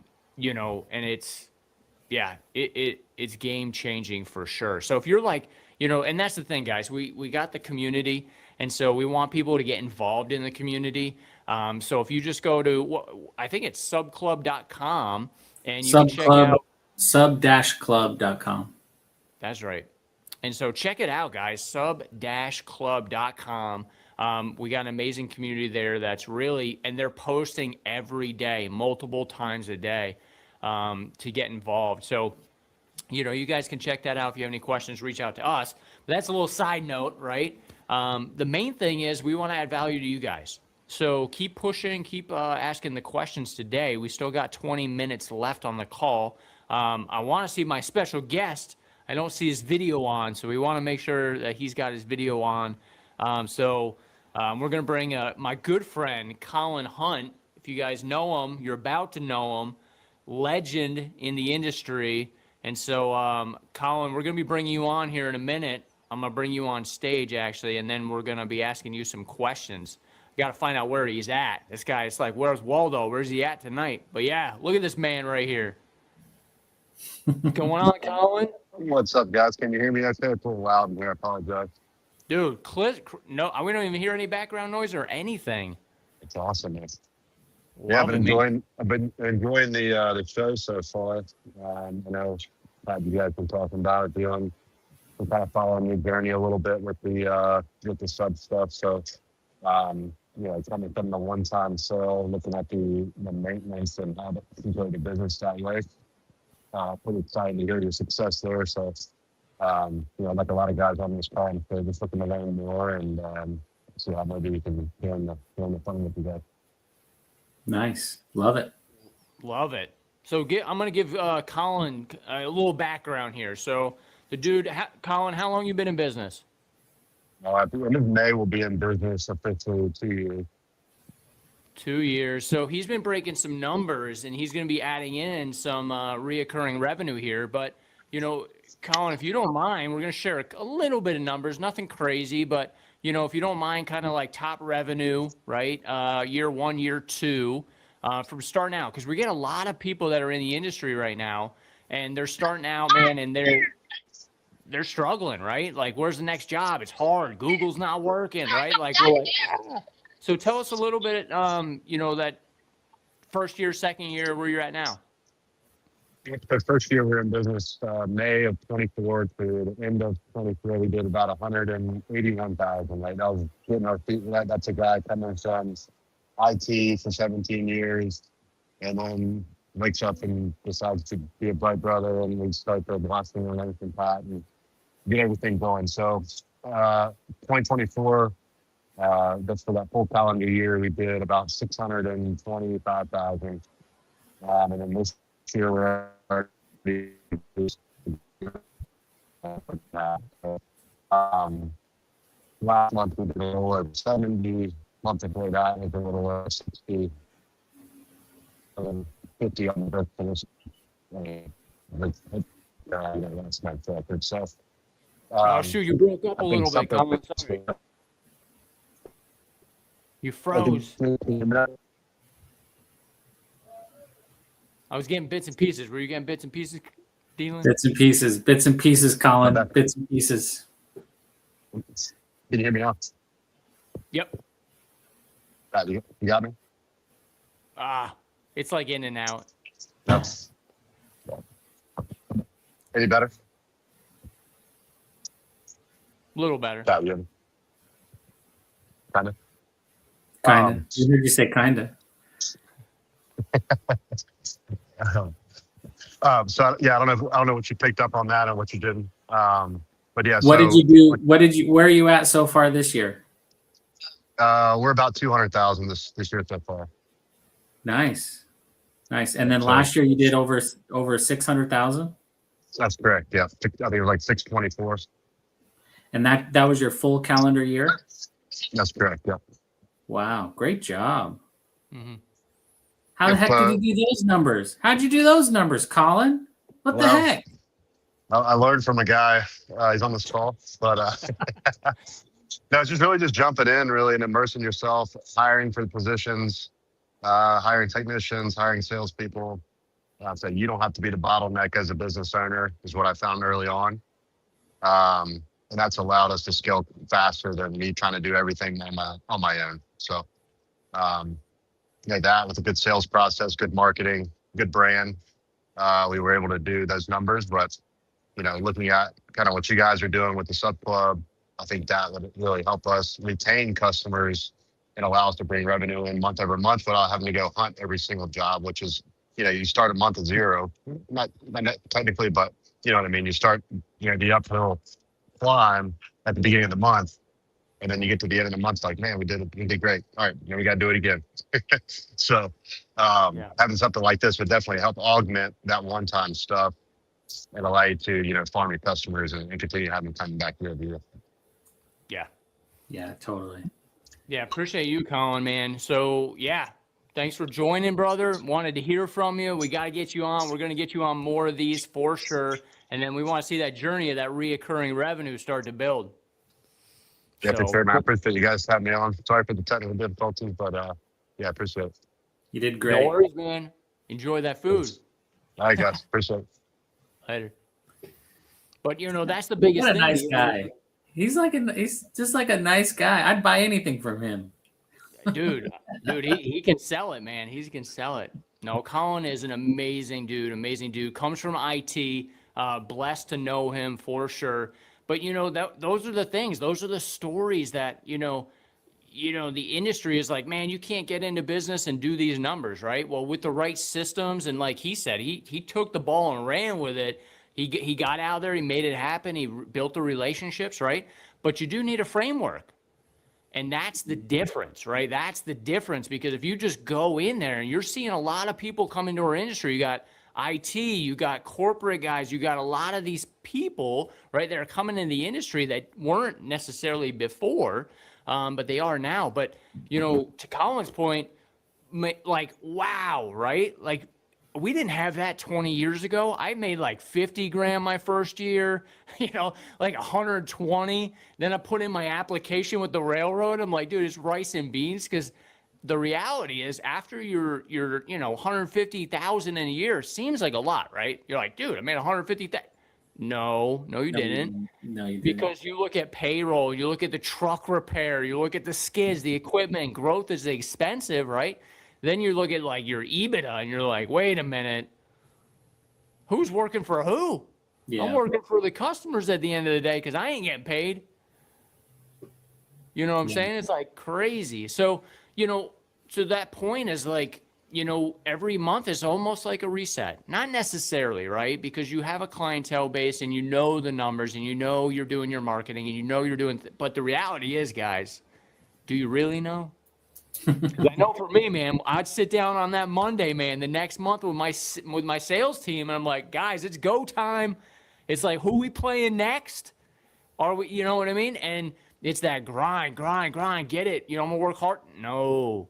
it's game changing for sure. So if you're like, and that's the thing, guys, we got the community And so we want people to get involved in the community. So if you just go to, I think it's subclub.com and you can check Subclub, out. sub-club.com. That's right. And so check it out, guys, sub-club.com. We got an amazing community there that's really, and they're posting every day, multiple times a day to get involved. So, you guys can check that out. If you have any questions, reach out to us. But that's a little side note, right? The main thing is we want to add value to you guys. So keep pushing, keep asking the questions today. We still got 20 minutes left on the call. I want to see my special guest. I don't see his video on, so we want to make sure that he's got his video on. We're going to bring my good friend, Colin Hunt. If you guys know him, you're about to know him. Legend in the industry. And so, Colin, we're going to be bringing you on here in a minute. I'm going to bring you on stage, actually, and then we're going to be asking you some questions. Got to find out where he's at. This guy, it's like, where's Waldo? Where's he at tonight? But yeah, look at this man right here. What's going on, Colin? What's up, guys? Can you hear me? I say it's a little loud in here. I apologize. Dude, no, we don't even hear any background noise or anything. It's awesome, man. Love it, man. I've been enjoying the show so far. I know you guys been talking about it, kind of following the journey a little bit with the sub stuff. So, coming from the one-time sale, looking at the maintenance and how to enjoy the business that way. Pretty excited to hear your success there. So, like a lot of guys on this call, so just looking to learn more and see how maybe we can join the fun with you guys. Nice. Love it. Love it. So I'm going to give Colin a little background here. So the dude, Colin, how long you been in business? I think end of May will be in business officially 2 years. 2 years. So he's been breaking some numbers and he's going to be adding in some reoccurring revenue here. But, Colin, if you don't mind, we're going to share a little bit of numbers, nothing crazy, but, if you don't mind, kind of like top revenue, right? Year 1, year 2, from starting out, because we get a lot of people that are in the industry right now and they're starting out, man, and they're struggling, right? Like, where's the next job? It's hard. Google's not working, right? Like, so tell us a little bit, that first year, second year, where you're at now. The first year we were in business, May of 24 to the end of 23, we did about 181,000. Right, that was getting our feet wet. That's a guy coming from IT for 17 years, and then wakes up and decides to be a bright brother, and we start the blasting and everything pot and get everything going. So, 2024. That's for that full calendar year. We did about 625,000, and then this year we're already last month we did a little over 70. Month before that was a little over 60, 50 on the finish. That's my record. So, Shoot, you broke up a little bit, Colin. Sorry. You froze. I was getting bits and pieces. Were you getting bits and pieces, Dylan? Bits and pieces, Colin. Bits and pieces. Can you hear me now? Yep. You got me? It's like in and out. That's any better? A little better. That you kind of. Kind of. You heard you say kind of. So yeah, I don't know what you picked up on that and what you didn't. But yeah. What did you do? Where are you at so far this year? We're about 200,000 this year so far. Nice. And then last year you did over 600,000. That's correct. Yeah, I think it was like 624. And that was your full calendar year. That's correct. Yeah. Wow, great job. Mm-hmm. How the heck did you do those numbers? How'd you do those numbers, Colin? What the heck? I learned from a guy. He's on this call, but no, it's just jumping in, really, and immersing yourself, hiring for the positions, hiring technicians, hiring salespeople. So you don't have to be the bottleneck as a business owner, is what I found early on. and that's allowed us to scale faster than me trying to do everything on my own. So, that with a good sales process, good marketing, good brand, we were able to do those numbers. But looking at kind of what you guys are doing with the sub club, I think that would really help us retain customers and allow us to bring revenue in month over month without having to go hunt every single job, which is, you start a month at zero, not technically, but you know what I mean? You start, the uphill climb at the beginning of the month, and then you get to the end of the month, like, man, we did great. All right, we got to do it again. So having something like this would definitely help augment that one-time stuff and allow you to, farm your customers and continue having them coming back year over year. Yeah. Yeah, totally. Yeah, appreciate you, Colin, man. So, thanks for joining, brother. Wanted to hear from you. We got to get you on. We're going to get you on more of these for sure. And then we want to see that journey of that reoccurring revenue start to build. Yeah, for sure, man. I appreciate you guys having me on. Sorry for the technical difficulties, but I appreciate it. You did great. No worries, man. Enjoy that food. All right, guys. Appreciate it. Later. But, that's the biggest What a thing. nice guy. He's just like a nice guy. I'd buy anything from him. Dude, he can sell it, man. He can sell it. No, Colin is an amazing dude. Comes from IT. Blessed to know him for sure. But those are the things. Those are the stories that the industry is like, man, you can't get into business and do these numbers, right? Well, with the right systems, and like he said, he took the ball and ran with it. He got out there. He made it happen. He built the relationships, right? But you do need a framework. And that's the difference, right? That's the difference, because if you just go in there, and you're seeing a lot of people come into our industry, you got IT, you got corporate guys, you got a lot of these people, right, that are coming in the industry that weren't necessarily before, but they are now. But, to Colin's point, like, wow, right? Like, we didn't have that 20 years ago. I made like 50 grand my first year, like 120. Then I put in my application with the railroad. I'm like, dude, it's rice and beans. Because the reality is, after you're 150,000 in a year, seems like a lot, right? You're like, dude, I made 150,000. No, you didn't. No, you didn't. Because you look at payroll, you look at the truck repair, you look at the skids, the equipment, growth is expensive, right? Then you look at like your EBITDA and you're like, wait a minute, who's working for who? Yeah. I'm working for the customers at the end of the day because I ain't getting paid. You know what I'm saying? It's like crazy. So, to that point is like, every month is almost like a reset. Not necessarily, right? Because you have a clientele base and the numbers and you're doing your marketing and you're doing, but the reality is, guys, do you really know? Because I know for me, man, I'd sit down on that Monday, man, the next month with my sales team, and I'm like, guys, it's go time. It's like, who we playing next? Are we, you know what I mean? And it's that grind, get it. I'm gonna work hard. No.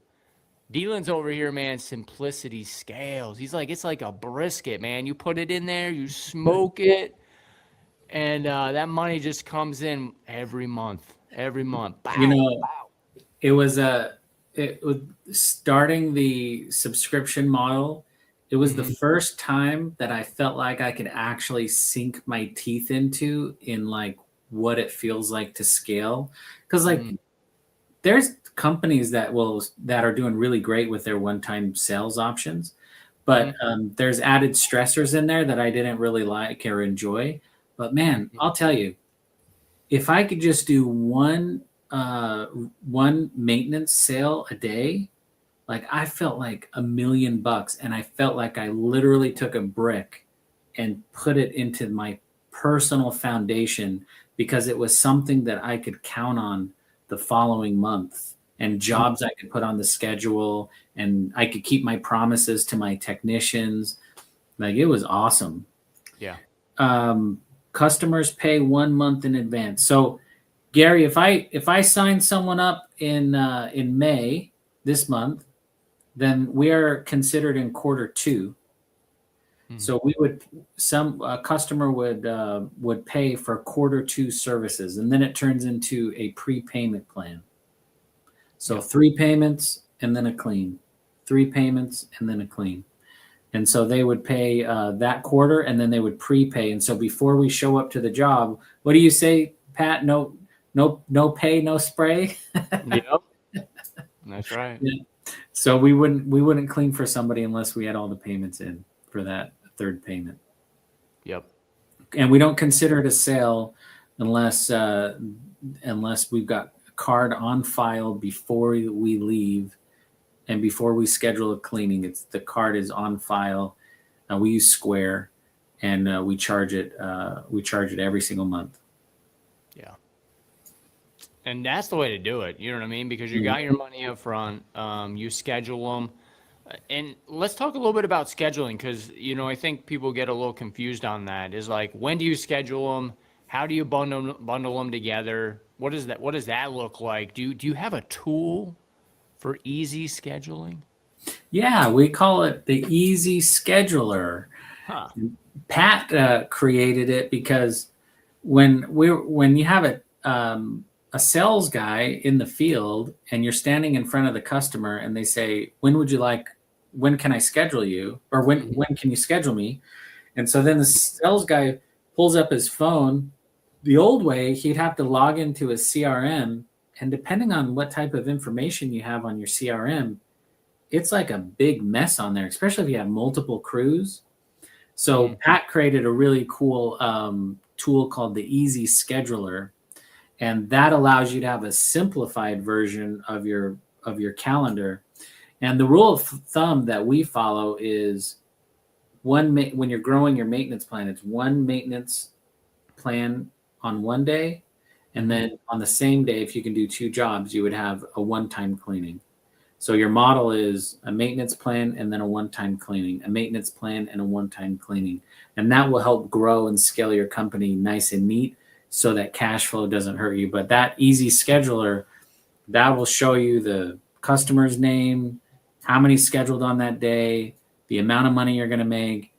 Dylan's over here, man, simplicity scales. He's like, it's like a brisket, man. You put it in there, you smoke it, and that money just comes in every month. Bow, It was starting the subscription model. It was the first time that I felt like I could actually sink my teeth into in like what it feels like to scale. Because there's companies that are doing really great with their one-time sales options, but there's added stressors in there that I didn't really like or enjoy. But man, I'll tell you, if I could just do one maintenance sale a day, like I felt like $1 million, and I felt like I literally took a brick and put it into my personal foundation, because it was something that I could count on the following month, and jobs I could put on the schedule, and I could keep my promises to my technicians. Like, it was awesome. Yeah. Customers pay 1 month in advance. So Gary, if I sign someone up in May this month, then we are considered in quarter 2. So a customer would pay for quarter 2 services, and then it turns into a prepayment plan. So 3 payments and then a clean, 3 payments and then a clean. And so they would pay that quarter, and then they would prepay. And so before we show up to the job, what do you say, Pat? No pay, no spray. Yep. That's right. Yeah. So we wouldn't clean for somebody unless we had all the payments in for that third payment. Yep. And we don't consider it a sale unless we've got a card on file before we leave and before we schedule a cleaning. The card is on file. We use Square, and we charge it. We charge it every single month. Yeah. And that's the way to do it. You know what I mean? Because you got your money up front. You schedule them. And let's talk a little bit about scheduling, because, I think people get a little confused on that. Is like, when do you schedule them? How do you bundle them together? What does that look like? Do you have a tool for easy scheduling? Yeah, we call it the Easy Scheduler. Huh. Pat created it because when you have a sales guy in the field and you're standing in front of the customer and they say, when can I schedule you? Or when can you schedule me? And so then the sales guy pulls up his phone. The old way, he'd have to log into his CRM, and depending on what type of information you have on your CRM, it's like a big mess on there, especially if you have multiple crews. So Pat created a really cool tool called the Easy Scheduler, and that allows you to have a simplified version of your calendar. And the rule of thumb that we follow is when you're growing your maintenance plan, it's one maintenance plan on one day, and then on the same day, if you can do two jobs, you would have a one-time cleaning. So your model is a maintenance plan and then a one-time cleaning, a maintenance plan and a one-time cleaning. And that will help grow and scale your company nice and neat so that cash flow doesn't hurt you. But that Easy Scheduler, that will show you the customer's name, how many scheduled on that day, the amount of money you're going to make.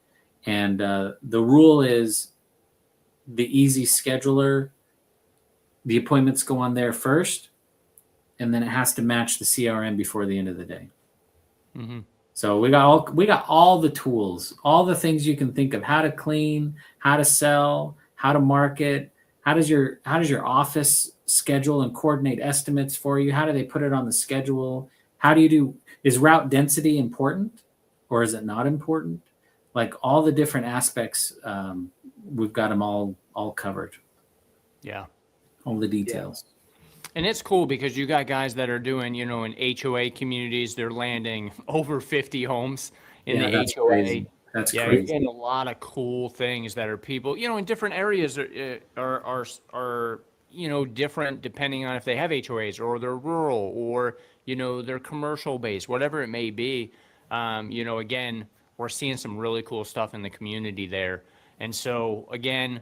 And the rule is the Easy Scheduler, the appointments go on there first, and then it has to match the CRM before the end of the day. Mm-hmm. So we got all the tools, all the things you can think of: how to clean, how to sell, how to market. How does your office schedule and coordinate estimates for you? How do they put it on the schedule? Is route density important, or is it not important? Like all the different aspects, we've got them all covered. Yeah. All the details. Yeah. And it's cool because you got guys that are doing, in HOA communities, they're landing over 50 homes in the that's HOA. Crazy. That's crazy. You're getting a lot of cool things that are people, in different areas are different depending on if they have HOAs or they're rural or, they're commercial based, whatever it may be. Again, we're seeing some really cool stuff in the community there. And so again,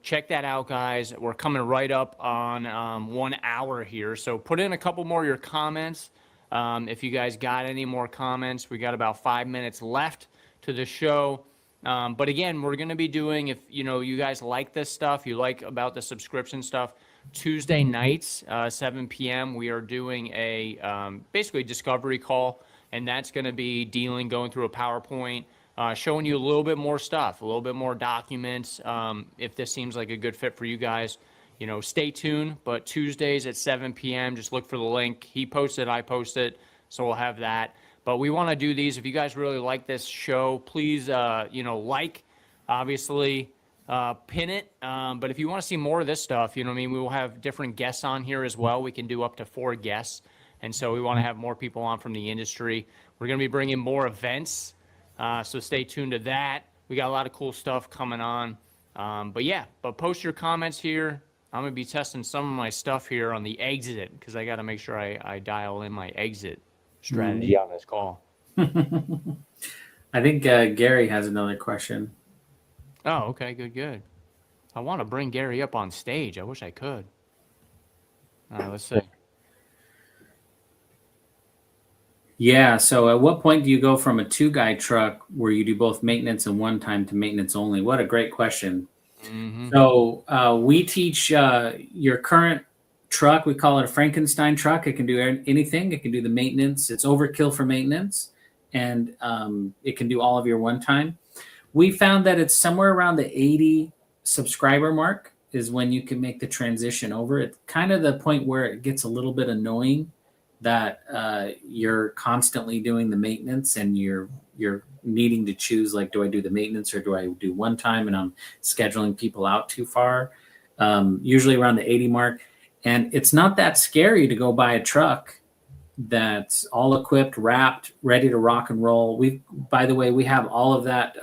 check that out, guys. We're coming right up on 1 hour here. So put in a couple more of your comments. If you guys got any more comments, we got about 5 minutes left to the show. But again, we're going to be doing, if you guys like this stuff, you like about the subscription stuff, Tuesday nights, 7 p.m., we are doing a basically discovery call. And that's going to be going through a PowerPoint, showing you a little bit more stuff, a little bit more documents. If this seems like a good fit for you guys, stay tuned. But Tuesdays at 7 p.m., just look for the link. He posted, I posted, so we'll have that. But we want to do these. If you guys really like this show, please, obviously, pin it. But if you want to see more of this stuff, we will have different guests on here as well. We can do up to 4 guests. And so we want to have more people on from the industry. We're going to be bringing more events. So stay tuned to that. We got a lot of cool stuff coming on. But post your comments here. I'm going to be testing some of my stuff here on the exit because I got to make sure I dial in my exit strategy on this call. I think Gary has another question. Oh, okay, good. I want to bring Gary up on stage. I wish I could. All right, let's see. Yeah. So at what point do you go from a 2-guy truck where you do both maintenance and one time to maintenance only? What a great question. Mm-hmm. So we teach your current truck. We call it a Frankenstein truck. It can do anything. It can do the maintenance. It's overkill for maintenance. And it can do all of your one time. We found that it's somewhere around the 80 subscriber mark is when you can make the transition over. It's kind of the point where it gets a little bit annoying that you're constantly doing the maintenance and you're needing to choose, like, do I do the maintenance or do I do one time, and I'm scheduling people out too far, usually around the 80 mark. And it's not that scary to go buy a truck that's all equipped, wrapped, ready to rock and roll. By the way, we have all of that,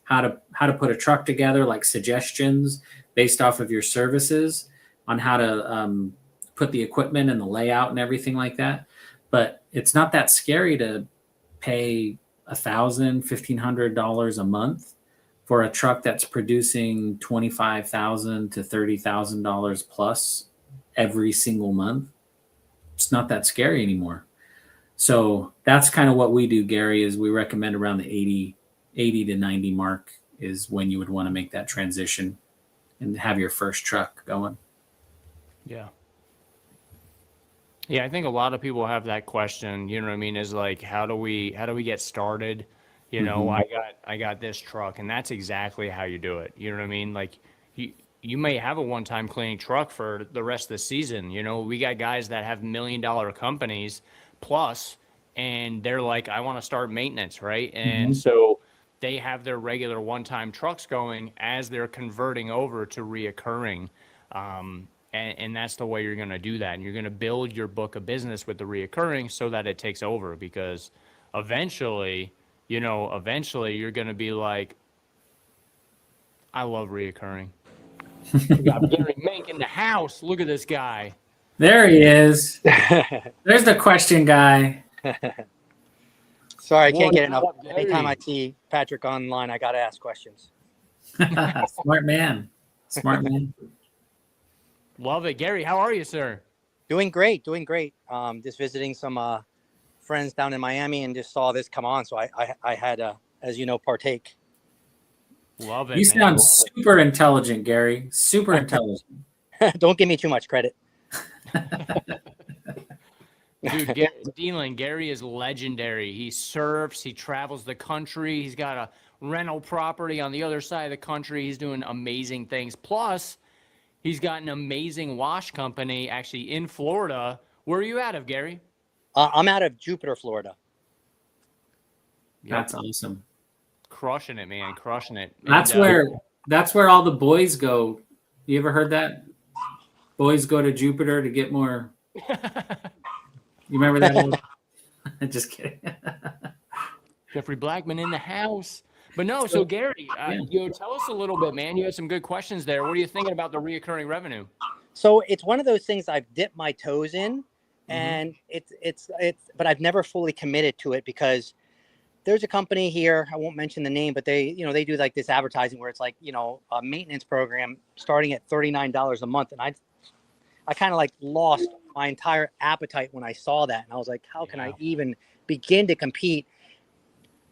how to put a truck together, like suggestions based off of your services on how to put the equipment and the layout and everything like that. But it's not that scary to pay $1,000, $1,500 a month for a truck that's producing $25,000 to $30,000 plus every single month. It's not that scary anymore. So that's kind of what we do, Gary, is we recommend around the 80 to 90 mark is when you would want to make that transition and have your first truck going. Yeah. Yeah, I think a lot of people have that question, you know what I mean, is like, how do we get started? You know, I got this truck, and that's exactly how you do it. You know what I mean? Like, you may have a one-time cleaning truck for the rest of the season. You know, we got guys that have $1 million companies plus, and they're like, I want to start maintenance, right? And so they have their regular one-time trucks going as they're converting over to reoccurring. And that's the way you're going to do that. And you're going to build your book of business with the reoccurring so that it takes over, because eventually you're going to be like, I love reoccurring. We got Gary Mink in the house. Look at this guy. There he is. There's the question guy. Sorry, I can't get What enough. up, Gary? Anytime I see Patrick online, I got to ask questions. Smart man. Smart man. Love it. Gary, how are you, sir? Doing great, doing great. Just visiting some friends down in Miami and just saw this come on. So I had, as you know, partake. Love it. You man. sound Love it. super intelligent, Gary. Super intelligent. Don't give me too much credit. Dude, Dealing, Gary is legendary. He surfs, he travels the country. He's got a rental property on the other side of the country. He's doing amazing things. Plus, he's got an amazing wash company actually in Florida. Where are you out of, Gary? I'm out of Jupiter, Florida. That's awesome. Crushing it, man. Crushing it. That's where all the boys go. You ever heard that? Boys go to Jupiter to get more. You remember that old? Just kidding. Jeffrey Blackman in the house. But no, so Gary, tell us a little bit, man. You had some good questions there. What are you thinking about the reoccurring revenue? So it's one of those things I've dipped my toes in, and it's but I've never fully committed to it, because there's a company here, I won't mention the name, but they do like this advertising where it's like, a maintenance program starting at $39 a month. And I kind of like lost my entire appetite when I saw that. And I was like, how can I even begin to compete?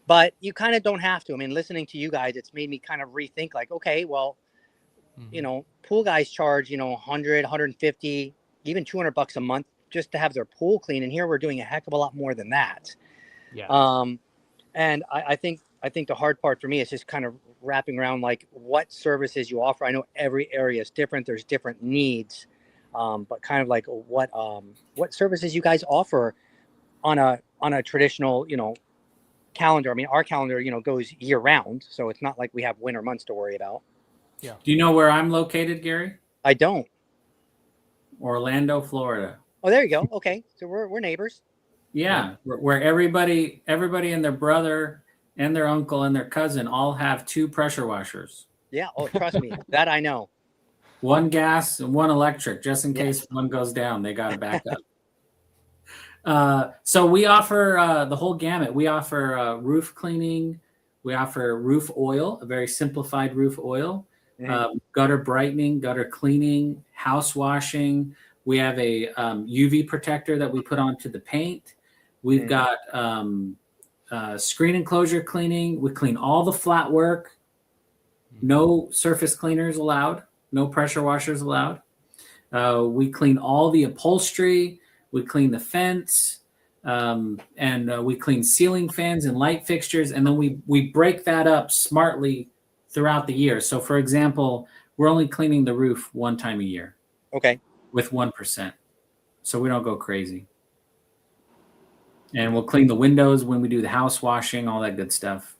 But you kind of don't have to. I mean, listening to you guys, it's made me kind of rethink, like, okay, well, pool guys charge, 100, 150, even $200 a month just to have their pool clean. And here we're doing a heck of a lot more than that. Yeah. And I think the hard part for me is just kind of wrapping around like what services you offer. I know every area is different. There's different needs, but kind of like what services you guys offer on a traditional, calendar. I mean, our calendar, goes year round, so it's not like we have winter months to worry about. Do you know where I'm located, Gary? I don't. Orlando, Florida. Oh, there you go. Okay, so we're neighbors. Yeah, where everybody and their brother and their uncle and their cousin all have 2 pressure washers. Yeah. Oh, trust me, that I know. One gas and one electric, just in case one goes down, they got a backup. So we offer the whole gamut. We offer roof cleaning. We offer roof oil, a very simplified roof oil, gutter brightening, gutter cleaning, house washing. We have a UV protector that we put onto the paint. We've got screen enclosure cleaning. We clean all the flat work. No surface cleaners allowed. No pressure washers allowed. We clean all the upholstery. We clean the fence. And we clean ceiling fans and light fixtures. And then we break that up smartly throughout the year. So, for example, we're only cleaning the roof one time a year Okay. with 1%. So we don't go crazy. And we'll clean the windows when we do the house washing, all that good stuff.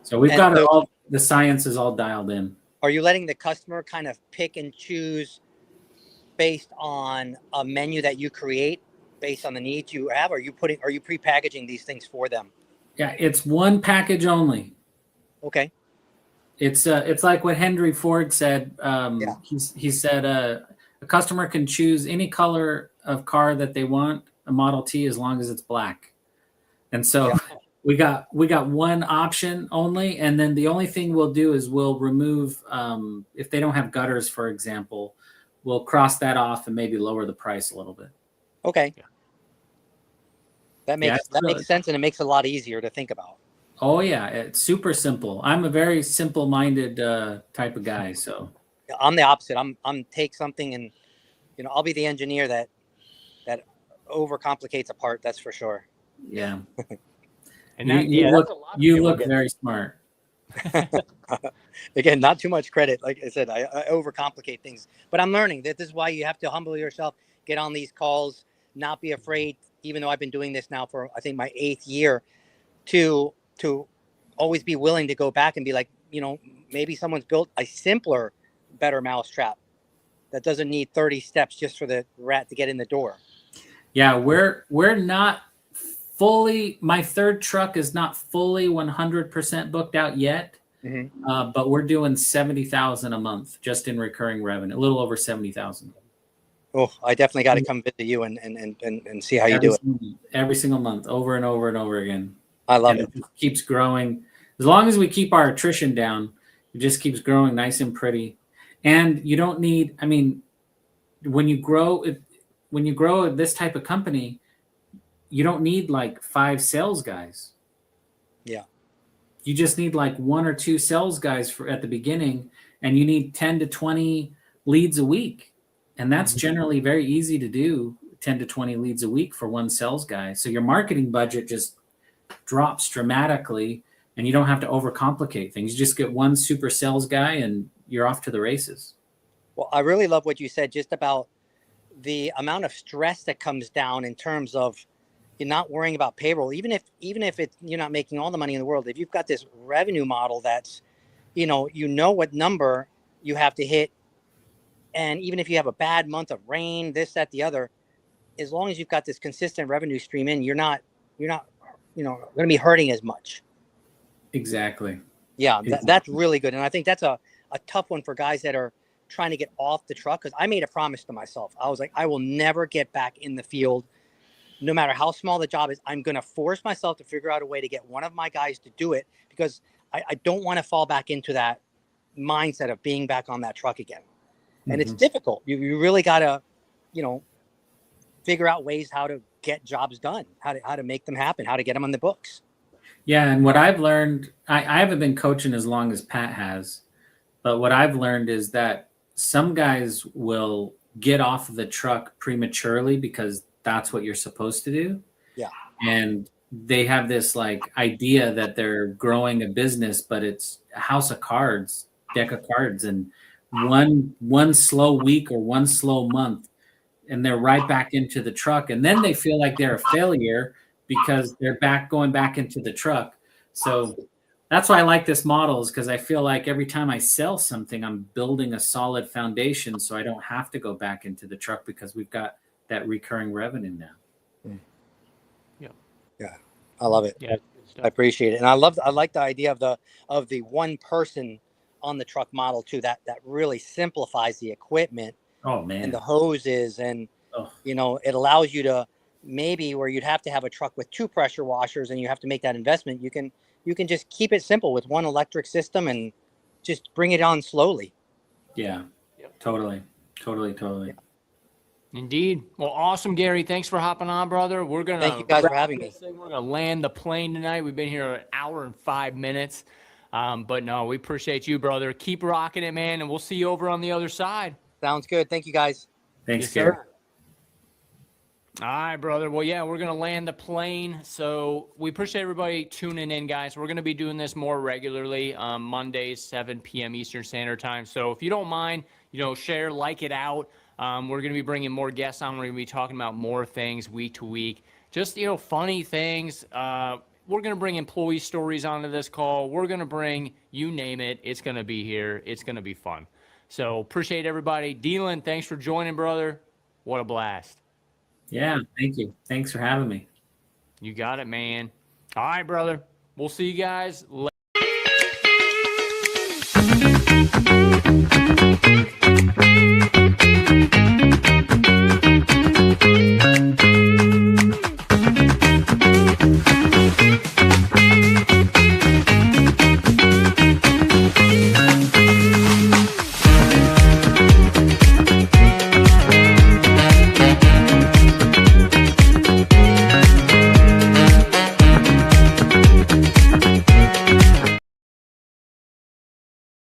So we've And got it so- all, the science is all dialed in. Are you letting the customer kind of pick and choose based on a menu that you create based on the needs you have? Are you pre-packaging these things for them? Yeah, it's one package only. Okay. It's like what Henry Ford said. Yeah. He said a customer can choose any color of car that they want, a Model T, as long as it's black. And so we got one option only, and then the only thing we'll do is we'll remove if they don't have gutters, for example, we'll cross that off and maybe lower the price a little bit. Okay. Yeah. That makes sense, and it makes it a lot easier to think about. Oh yeah, it's super simple. I'm a very simple-minded type of guy, so. I'm the opposite. I'm take something and I'll be the engineer that overcomplicates a part. That's for sure. Yeah. And You that's a lot of you people look get- very smart. Again, not too much credit. Like I said, I overcomplicate things, but I'm learning that this is why you have to humble yourself, get on these calls, not be afraid, even though I've been doing this now for, I think, my 8th year, to always be willing to go back and be like, maybe someone's built a simpler, better mousetrap that doesn't need 30 steps just for the rat to get in the door. Yeah, we're not fully. My third truck is not fully 100% booked out yet, but we're doing 70,000 a month just in recurring revenue, a little over 70,000. Oh, I definitely got to come visit you and see how you do it. Every single month, over and over and over again. I love And it. it just keeps growing. As long as we keep our attrition down, it just keeps growing nice and pretty. And you don't need, I mean, when you grow this type of company, you don't need like 5 sales guys. Yeah. You just need like 1 or 2 sales guys at the beginning, and you need 10 to 20 leads a week. And that's generally very easy to do, 10 to 20 leads a week for one sales guy. So your marketing budget just drops dramatically, and you don't have to overcomplicate things. You just get one super sales guy and you're off to the races. Well, I really love what you said just about the amount of stress that comes down in terms of you're not worrying about payroll, even if it's, you're not making all the money in the world. If you've got this revenue model that's, what number you have to hit, and even if you have a bad month of rain, this, that, the other, as long as you've got this consistent revenue stream in, you're not going to be hurting as much. Exactly. Yeah, Exactly. that's really good. And I think that's a tough one for guys that are trying to get off the truck, because I made a promise to myself. I was like, I will never get back in the field. No matter how small the job is, I'm going to force myself to figure out a way to get one of my guys to do it, because I don't want to fall back into that mindset of being back on that truck again. And it's difficult. You really got to, figure out ways how to get jobs done, how to make them happen, how to get them on the books. Yeah, and what I've learned, I haven't been coaching as long as Pat has, but what I've learned is that some guys will get off of the truck prematurely because that's what you're supposed to do. Yeah. And they have this like idea that they're growing a business, but it's a house of cards, deck of cards, and one slow week or one slow month, and they're right back into the truck, and then they feel like they're a failure because they're going back into the truck. So that's why I like this model, is because I feel like every time I sell something, I'm building a solid foundation, so I don't have to go back into the truck because we've got that recurring revenue now. Yeah, I love it. Yeah. I appreciate it, and I like the idea of the one person on the truck model too. That really simplifies the equipment Oh man. and the hoses, and Oh. it allows you to, maybe where you'd have to have a truck with 2 pressure washers and you have to make that investment, you can just keep it simple with one electric system and just bring it on slowly. Yeah. Yep. Totally. Indeed. Well, awesome, Gary. Thanks for hopping on, brother. We're gonna Thank you guys for having me. We're gonna land the plane tonight. We've been here an hour and 5 minutes, but no, we appreciate you, brother. Keep rocking it, man, and we'll see you over on the other side. Sounds good. Thank you guys. Thanks, Yes, Gary. sir. All right, brother. Well, yeah, we're going to land the plane. So we appreciate everybody tuning in, guys. We're going to be doing this more regularly, Mondays, 7 p.m. Eastern Standard Time. So if you don't mind, share, like it out. We're going to be bringing more guests on. We're going to be talking about more things week to week. Just, funny things. We're going to bring employee stories onto this call. We're going to bring, you name it. It's going to be here. It's going to be fun. So appreciate everybody. Dylan, thanks for joining, brother. What a blast. Yeah, thank you. Thanks for having me. You got it, man. All right, brother. We'll see you guys later.